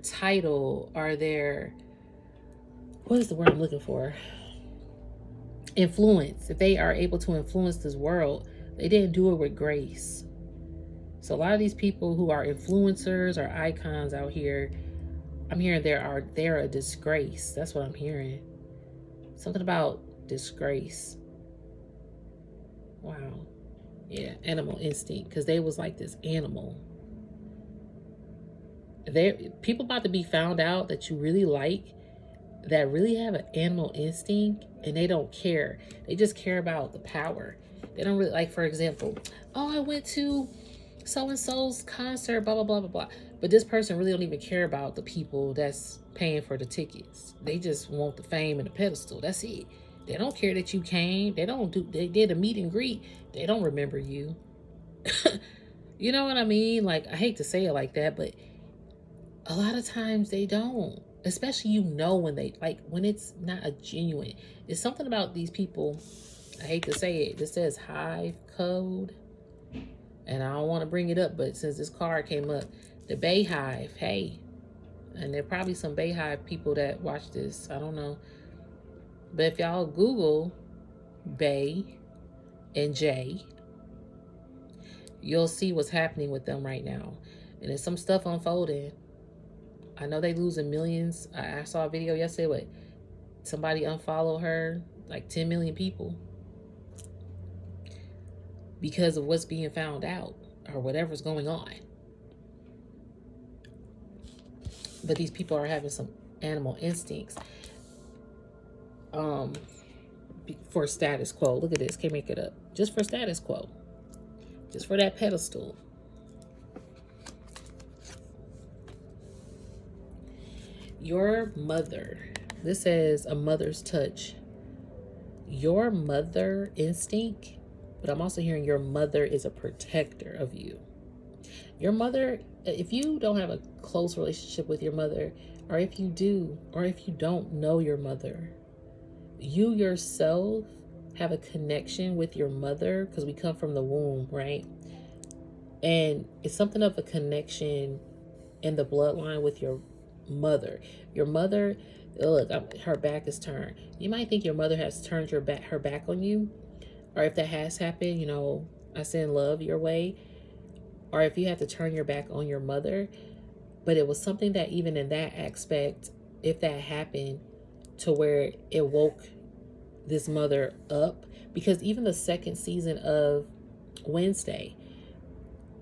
title or their, what is the word I'm looking for? Influence. If they are able to influence this world, they didn't do it with grace. So a lot of these people who are influencers or icons out here, I'm hearing they're a disgrace. That's what I'm hearing. Something about disgrace. Wow. Yeah, animal instinct, because they was like this animal. People about to be found out that you really like, that really have an animal instinct, and they don't care. They just care about the power. They don't really, like, for example, oh, I went to so-and-so's concert, blah, blah, blah, blah, blah. But this person really don't even care about the people that's paying for the tickets. They just want the fame and the pedestal. That's it. They don't care that you came. They did a meet and greet. They don't remember you. You know what I mean? Like, I hate to say it like that, but a lot of times they don't. Especially, you know, when they, like, when it's not a genuine. It's something about these people. I hate to say it. This says hive code. And I don't want to bring it up, but since this card came up, the Bay Hive, hey. And there are probably some Bay Hive people that watch this. I don't know. But if y'all Google Bay and J, you'll see what's happening with them right now. And there's some stuff unfolding. I know they losing millions. I saw a video yesterday where somebody unfollowed her, like 10 million people, because of what's being found out or whatever's going on. But these people are having some animal instincts for status quo. Look at this. Can't make it up. Just for status quo. Just for that pedestal. Your mother. This says a mother's touch. Your mother instinct, but I'm also hearing your mother is a protector of you. Your mother, if you don't have a close relationship with your mother, or if you do, or if you don't know your mother, you yourself have a connection with your mother, because we come from the womb, right? And it's something of a connection in the bloodline with your mother. Your mother, look, her back is turned. You might think your mother has turned her back on you, or if that has happened, you know, I send love your way. Or if you have to turn your back on your mother, but it was something that even in that aspect, if that happened, to where it woke this mother up, because even the second season of Wednesday,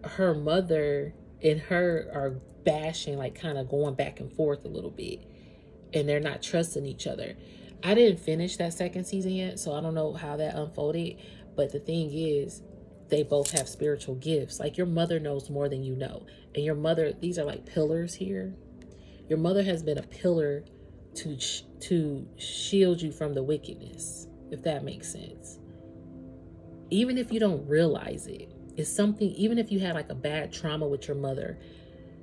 her mother and her are bashing, like kind of going back and forth a little bit, and they're not trusting each other. I didn't finish that second season yet, so I don't know how that unfolded, but the thing is, they both have spiritual gifts. Like, your mother knows more than you know, and your mother, these are like pillars here. Your mother has been a pillar to shield you from the wickedness, if that makes sense. Even if you don't realize it, it's something. Even if you had like a bad trauma with your mother,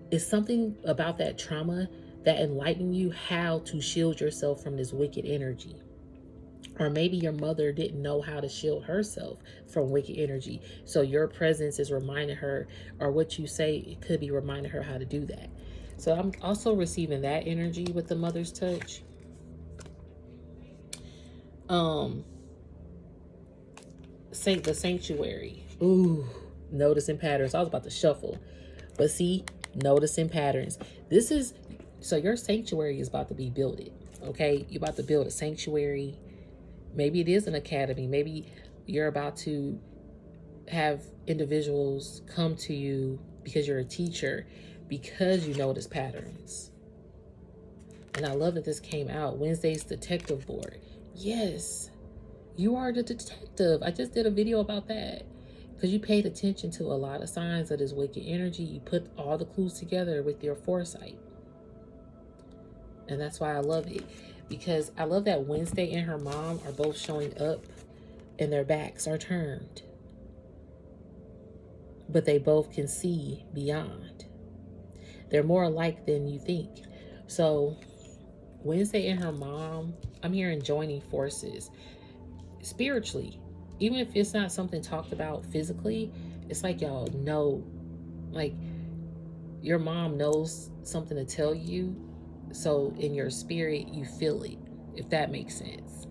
it's something about that trauma that enlightened you how to shield yourself from this wicked energy. Or maybe your mother didn't know how to shield herself from wicked energy. So your presence is reminding her, or what you say, it could be reminding her how to do that. So I'm also receiving that energy with the mother's touch. The sanctuary. Ooh, noticing patterns. I was about to shuffle. But see, noticing patterns. This is, so your sanctuary is about to be built. Okay? You're about to build a sanctuary. Maybe it is an academy. Maybe you're about to have individuals come to you because you're a teacher, because you notice patterns. And I love that this came out. Wednesday's detective board. Yes, you are the detective. I just did a video about that. Because you paid attention to a lot of signs of this wicked energy. You put all the clues together with your foresight. And that's why I love it. Because I love that Wednesday and her mom are both showing up and their backs are turned. But they both can see beyond. They're more alike than you think. So Wednesday and her mom, I'm hearing joining forces spiritually. Even if it's not something talked about physically, it's like y'all know, like your mom knows something to tell you. So in your spirit, you feel it, if that makes sense.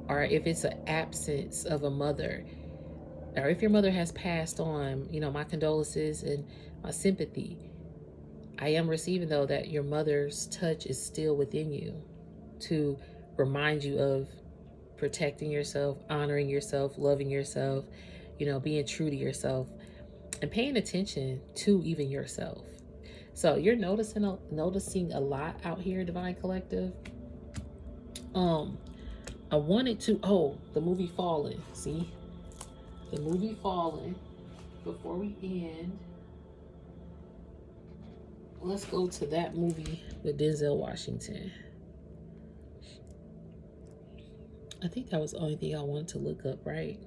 Or if it's an absence of a mother, or if your mother has passed on, you know, my condolences and my sympathy. I am receiving, though, that your mother's touch is still within you to remind you of protecting yourself, honoring yourself, loving yourself, you know, being true to yourself, and paying attention to even yourself. So you're noticing a lot out here, Divine Collective. I wanted to, the movie Fallen. See? The movie Fallen. Before we end, let's go to that movie with Denzel Washington. I think that was the only thing I wanted to look up, right?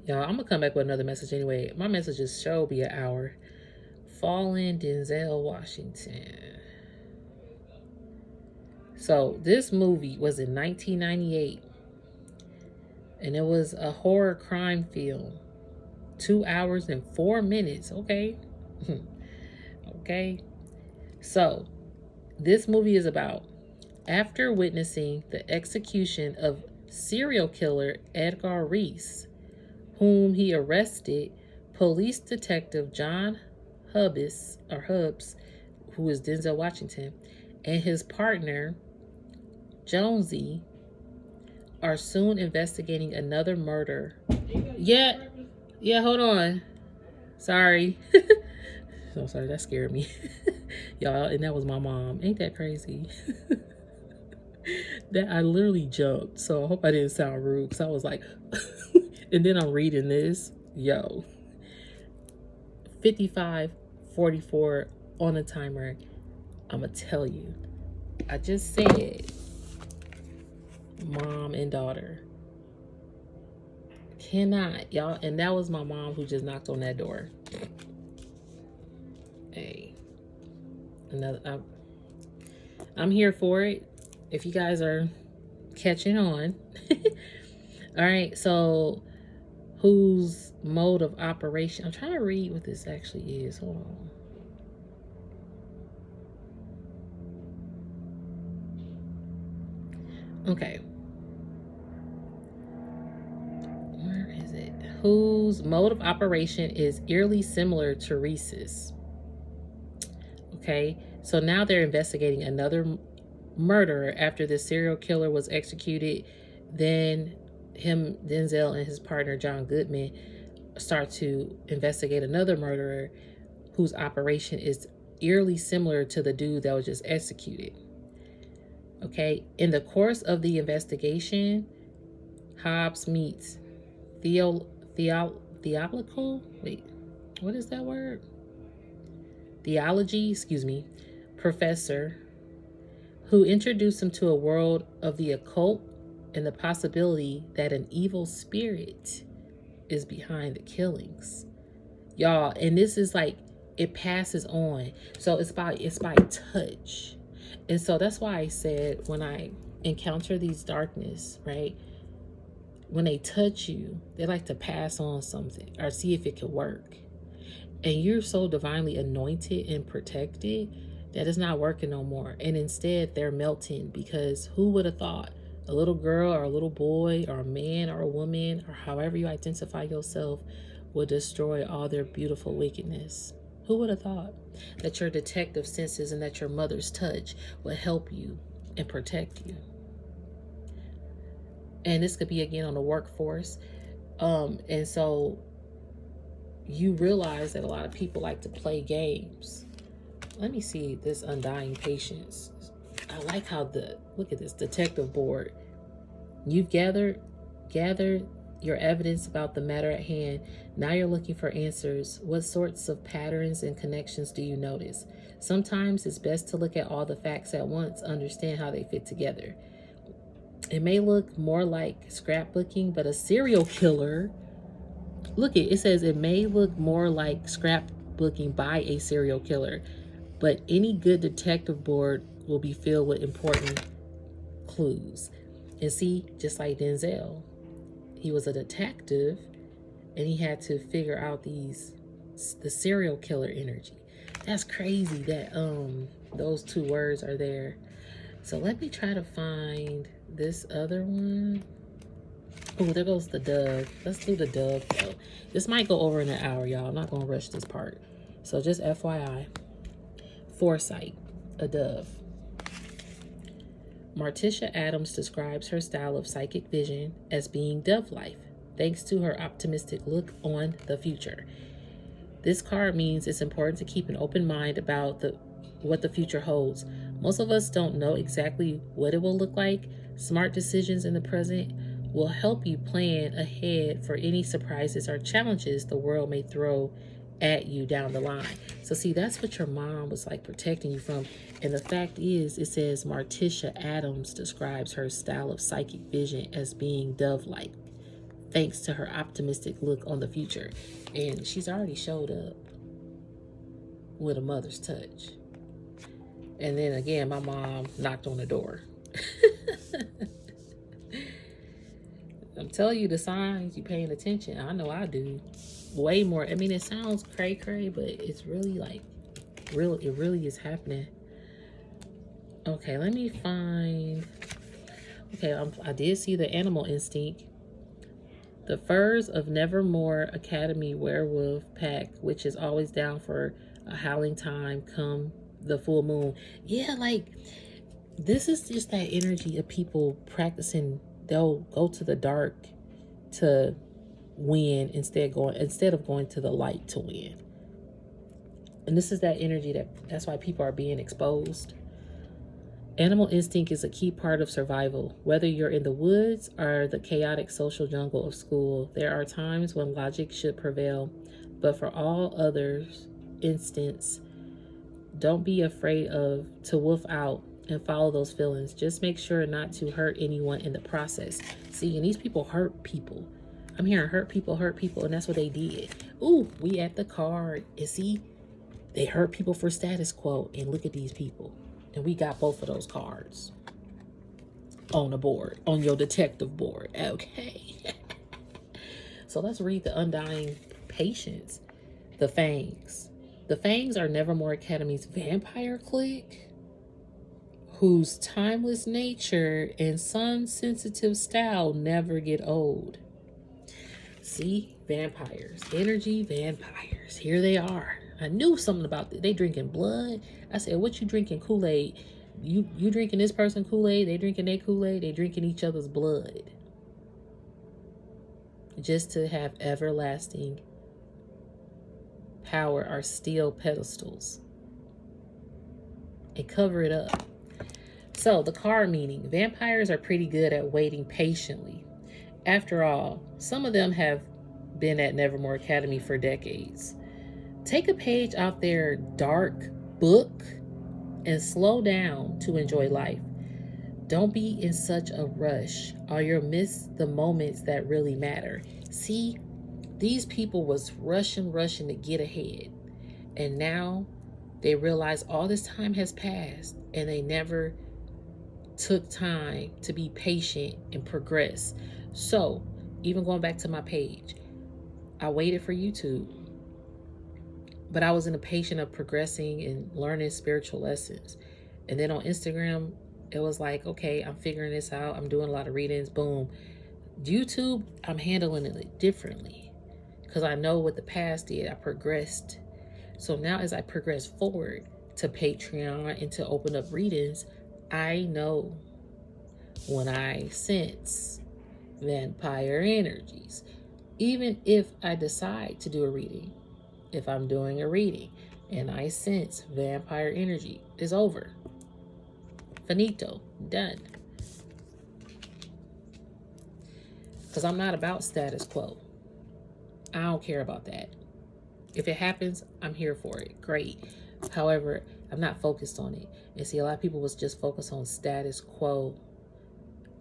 Y'all, I'm gonna come back with another message anyway. My messages show be an hour. Fallen Denzel Washington. So this movie was in 1998, and it was a horror crime film. 2 hours and 4 minutes. Okay. Okay. So this movie is about, after witnessing the execution of serial killer Edgar Reese, whom he arrested, police detective John Hubbs, who is Denzel Washington, and his partner Jonesy are soon investigating another murder. Yeah, hold on. Sorry. So sorry, that scared me. Y'all, and that was my mom. Ain't that crazy? That I literally jumped. So I hope I didn't sound rude, because I was like, and then I'm reading this. Yo. 55:44 on the timer. I'ma tell you. I just said mom and daughter. Cannot, y'all. And that was my mom who just knocked on that door. Hey. I'm here for it. If you guys are catching on. All right, so whose mode of operation? I'm trying to read what this actually is. Hold on. Okay. Where is it? Whose mode of operation is eerily similar to Reese's? Okay, so now they're investigating another murderer after the serial killer was executed. Then Denzel and his partner John Goodman start to investigate another murderer whose operation is eerily similar to the dude that was just executed. Okay, in the course of the investigation, Hobbs meets theological. Wait, what is that word? Theology, professor, who introduced him to a world of the occult and the possibility that an evil spirit is behind the killings. Y'all, and this is like, it passes on. So it's by touch. And so that's why I said, when I encounter these darkness, right? When they touch you, they like to pass on something or see if it can work. And you're so divinely anointed and protected that it's not working no more. And instead, they're melting, because who would have thought a little girl or a little boy or a man or a woman, or however you identify yourself, would destroy all their beautiful wickedness? Who would have thought that your detective senses and that your mother's touch would help you and protect you? And this could be again on the workforce. And so you realize that a lot of people like to play games. Let me see this undying patience. I like how look at this detective board. You've gathered your evidence about the matter at hand. Now you're looking for answers. What sorts of patterns and connections do you notice? Sometimes it's best to look at all the facts at once, understand how they fit together. It may look more like scrapbooking, but a serial killer, look, it says it may look more like scrapbooking by a serial killer, but any good detective board will be filled with important clues. And see, just like Denzel, he was a detective and he had to figure out the serial killer energy. That's crazy that those two words are there. So let me try to find this other one. Oh, there goes the dove. Let's do the dove though. This might go over in an hour, y'all. I'm not gonna rush this part. So just FYI. Foresight, a dove. Martisha Adams describes her style of psychic vision as being dove-like, thanks to her optimistic look on the future. This card means it's important to keep an open mind about what the future holds. Most of us don't know exactly what it will look like. Smart decisions in the present will help you plan ahead for any surprises or challenges the world may throw at you down the line. So see, that's what your mom was like protecting you from. And the fact is, it says Martisha Adams describes her style of psychic vision as being dove-like, thanks to her optimistic look on the future. And she's already showed up with a mother's touch. And then again, my mom knocked on the door. I'm telling you the signs, you paying attention. I know I do. Way more. I mean, it sounds cray-cray, but it's really like, real. It really is happening. Okay, let me find. Okay, I did see the animal instinct. The furs of Nevermore Academy werewolf pack, which is always down for a howling time come the full moon. Yeah, like, this is just that energy of people practicing. They'll go to the dark to win instead of going to the light to win. And this is that energy that's why people are being exposed. Animal instinct is a key part of survival. Whether you're in the woods or the chaotic social jungle of school, there are times when logic should prevail. But for all others, instance, don't be afraid to wolf out and follow those feelings. Just make sure not to hurt anyone in the process. See, and these people hurt people. I'm hearing hurt people, and that's what they did. Ooh, we at the card. And see, they hurt people for status quo. And look at these people. And we got both of those cards on the board, on your detective board. Okay. So let's read the undying patience. The Fangs. The Fangs are Nevermore Academy's vampire clique, whose timeless nature and sun-sensitive style never get old. See, vampires, energy vampires. Here they are. I knew something about it. They drinking blood. I said, what you drinking Kool-Aid? You drinking this person Kool-Aid? They drinking their Kool-Aid? They drinking each other's blood. Just to have everlasting power are steel pedestals. And cover it up. So the card meaning, vampires are pretty good at waiting patiently. After all, some of them have been at Nevermore Academy for decades. Take a page out their dark book and slow down to enjoy life. Don't be in such a rush or you'll miss the moments that really matter. See, these people was rushing to get ahead. And now they realize all this time has passed and they never took time to be patient and progress. So, even going back to my page, I waited for YouTube, but I was in a patient of progressing and learning spiritual lessons. And then on Instagram, it was like, okay, I'm figuring this out. I'm doing a lot of readings. Boom. YouTube, I'm handling it differently because I know what the past did. I progressed. So now as I progress forward to Patreon and to open up readings, I know when I sense vampire energies. Even if I decide to do a reading, if I'm doing a reading and I sense vampire energy, it's over. Finito. Done. Because I'm not about status quo. I don't care about that. If it happens, I'm here for it. Great. However, I'm not focused on it. And see, a lot of people was just focused on status quo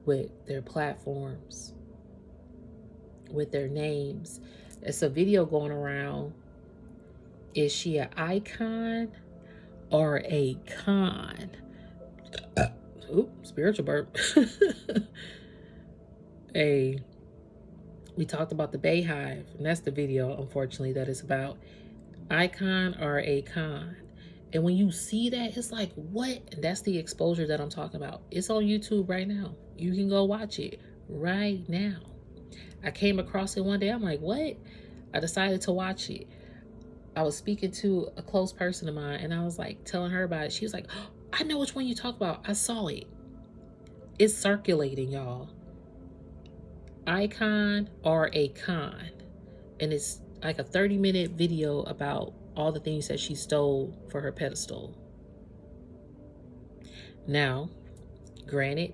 with their platforms, with their names. It's a video going around. Is she an icon or a con? Spiritual burp. We talked about the Bayhive, and that's the video, unfortunately, that is about icon or a con. And when you see that, it's like, what? And that's the exposure that I'm talking about. It's on YouTube right now. You can go watch it right now. I came across it one day. I'm like, what? I decided to watch it. I was speaking to a close person of mine, and I was like telling her about it. She was like, oh, I know which one you talk about. I saw it. It's circulating, y'all. Icon or a con. And it's like a 30-minute video about all the things that she stole for her pedestal. Now, granted,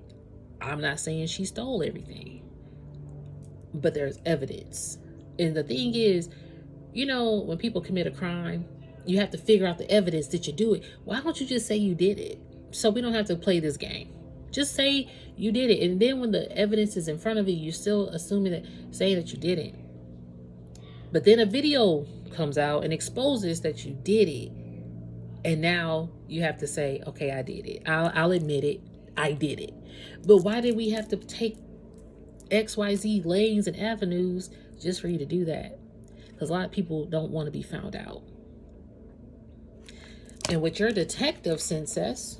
I'm not saying she stole everything, but there's evidence. And the thing is, you know, when people commit a crime, you have to figure out the evidence that you do it. Why don't you just say you did it? So we don't have to play this game. Just say you did it. And then when the evidence is in front of you, you're still assuming that, saying that you didn't. But then a video comes out and exposes that you did it. And now you have to say, okay, I did it. I'll admit it. I did it. But why did we have to take XYZ lanes and avenues just for you to do that? Because a lot of people don't want to be found out. And with your detective senses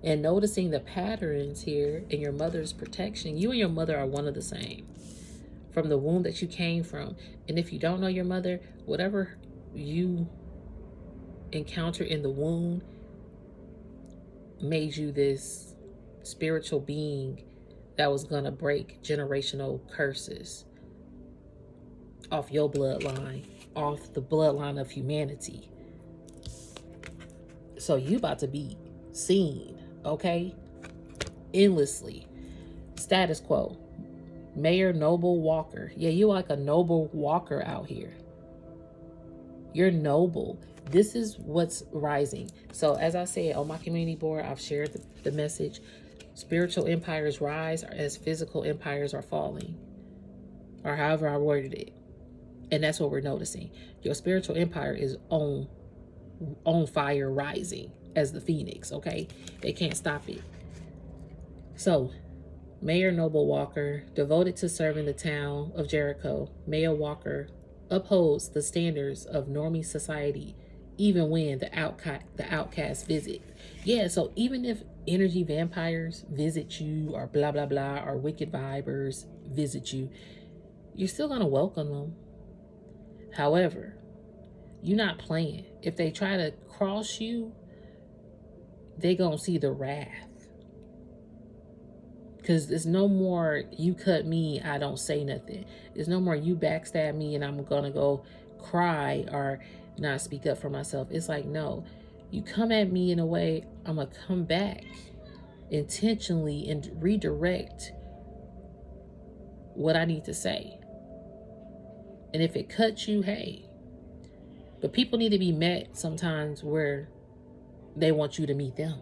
and noticing the patterns here in your mother's protection, you and your mother are one of the same from the womb that you came from. And if you don't know your mother, whatever you encounter in the womb made you this spiritual being that was going to break generational curses off your bloodline, off the bloodline of humanity. So you about to be seen, okay? Endlessly. Status quo. Mayor Noble Walker. Yeah, you like a noble walker out here. You're noble. This is what's rising. So as I said on my community board, I've shared the message. Spiritual empires rise as physical empires are falling. Or however I worded it. And that's what we're noticing. Your spiritual empire is on fire, rising as the phoenix, okay? They can't stop it. So, Mayor Noble Walker, devoted to serving the town of Jericho, Mayor Walker upholds the standards of normie society, even when the outcasts visit. Yeah, so even if energy vampires visit you, or blah, blah, blah, or wicked vibers visit you, you're still going to welcome them. However, you're not playing. If they try to cross you, they gonna see the wrath. Because there's no more you cut me, I don't say nothing. There's no more you backstab me and I'm gonna go cry or not speak up for myself. It's like, no, you come at me in a way, I'm gonna come back intentionally and redirect what I need to say. And if it cuts you, hey. But people need to be met sometimes where they want you to meet them.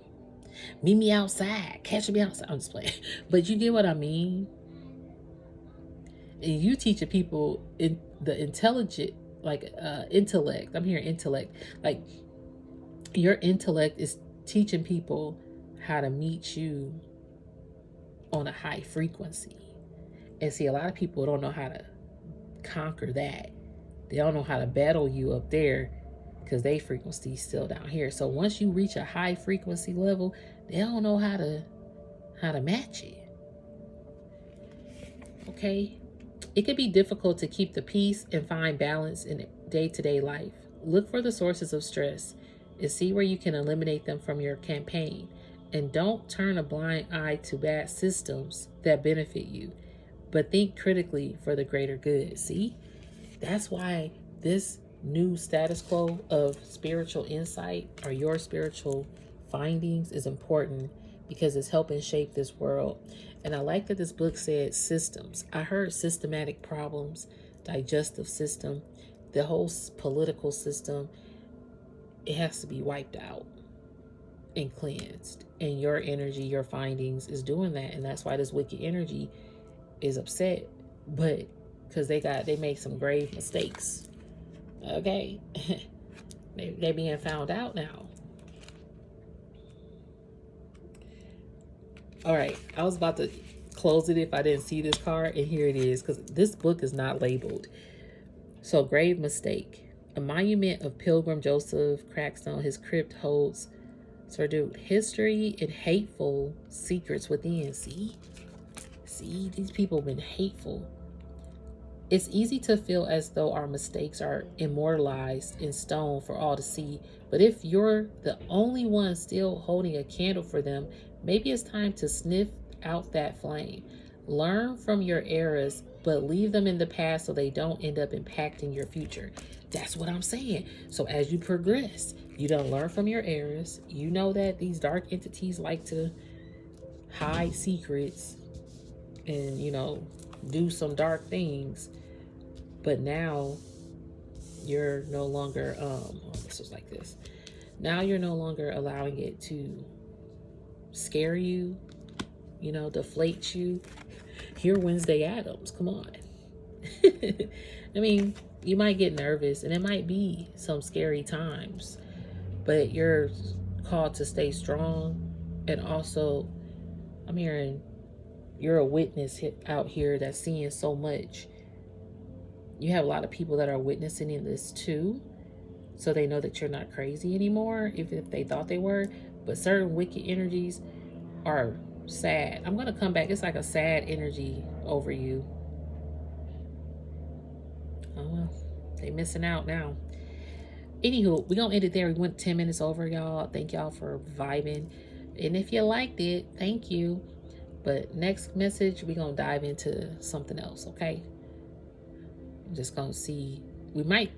Meet me outside. Catch me outside. I'm just playing. But you get what I mean? And you teaching people in the intelligent, like intellect. I'm hearing intellect. Like your intellect is teaching people how to meet you on a high frequency. And see, a lot of people don't know how to conquer that. They don't know how to battle you up there because they frequency still down here. So once you reach a high frequency level, they don't know how to match it. Okay? It can be difficult to keep the peace and find balance in day-to-day life. Look for the sources of stress and see where you can eliminate them from your campaign. And don't turn a blind eye to bad systems that benefit you, but think critically for the greater good. See? That's why this new status quo of spiritual insight or your spiritual findings is important, because it's helping shape this world. And I like that this book said systems. I heard systematic problems, digestive system, the whole political system. It has to be wiped out and cleansed. And your energy, your findings is doing that. And that's why this wicked energy is upset. But because they make some grave mistakes. Okay. They're being found out now. All right. I was about to close it if I didn't see this card. And here it is. Because this book is not labeled. So, grave mistake. A monument of Pilgrim Joseph Crackstone. His crypt holds sordid history and hateful secrets within. See, these people have been hateful. It's easy to feel as though our mistakes are immortalized in stone for all to see. But if you're the only one still holding a candle for them, maybe it's time to sniff out that flame. Learn from your errors, but leave them in the past so they don't end up impacting your future. That's what I'm saying. So as you progress, you don't learn from your errors. You know that these dark entities like to hide secrets and, do some dark things. But now you're no longer this was like this. Now you're no longer allowing it to scare you. you know, deflate you. You're Wednesday Addams. Come on. I mean, you might get nervous and it might be some scary times, but you're called to stay strong. And also, I'm hearing you're a witness out here that's seeing so much. You have a lot of people that are witnessing in this too, so they know that you're not crazy anymore, even if they thought they were. But certain wicked energies are sad. I'm going to come back. It's like a sad energy over you. Oh, well, they missing out now. Anywho, we're going to end it there. We went 10 minutes over, y'all. Thank y'all for vibing. And if you liked it, thank you. But next message, we're going to dive into something else, okay? I'm just going to see. We might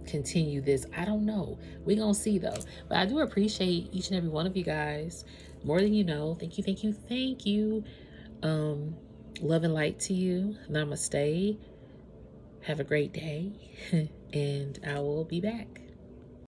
continue this. I don't know. We're going to see, though. But I do appreciate each and every one of you guys. More than you know. Thank you, thank you, thank you. Love and light to you. Namaste. Have a great day. And I will be back.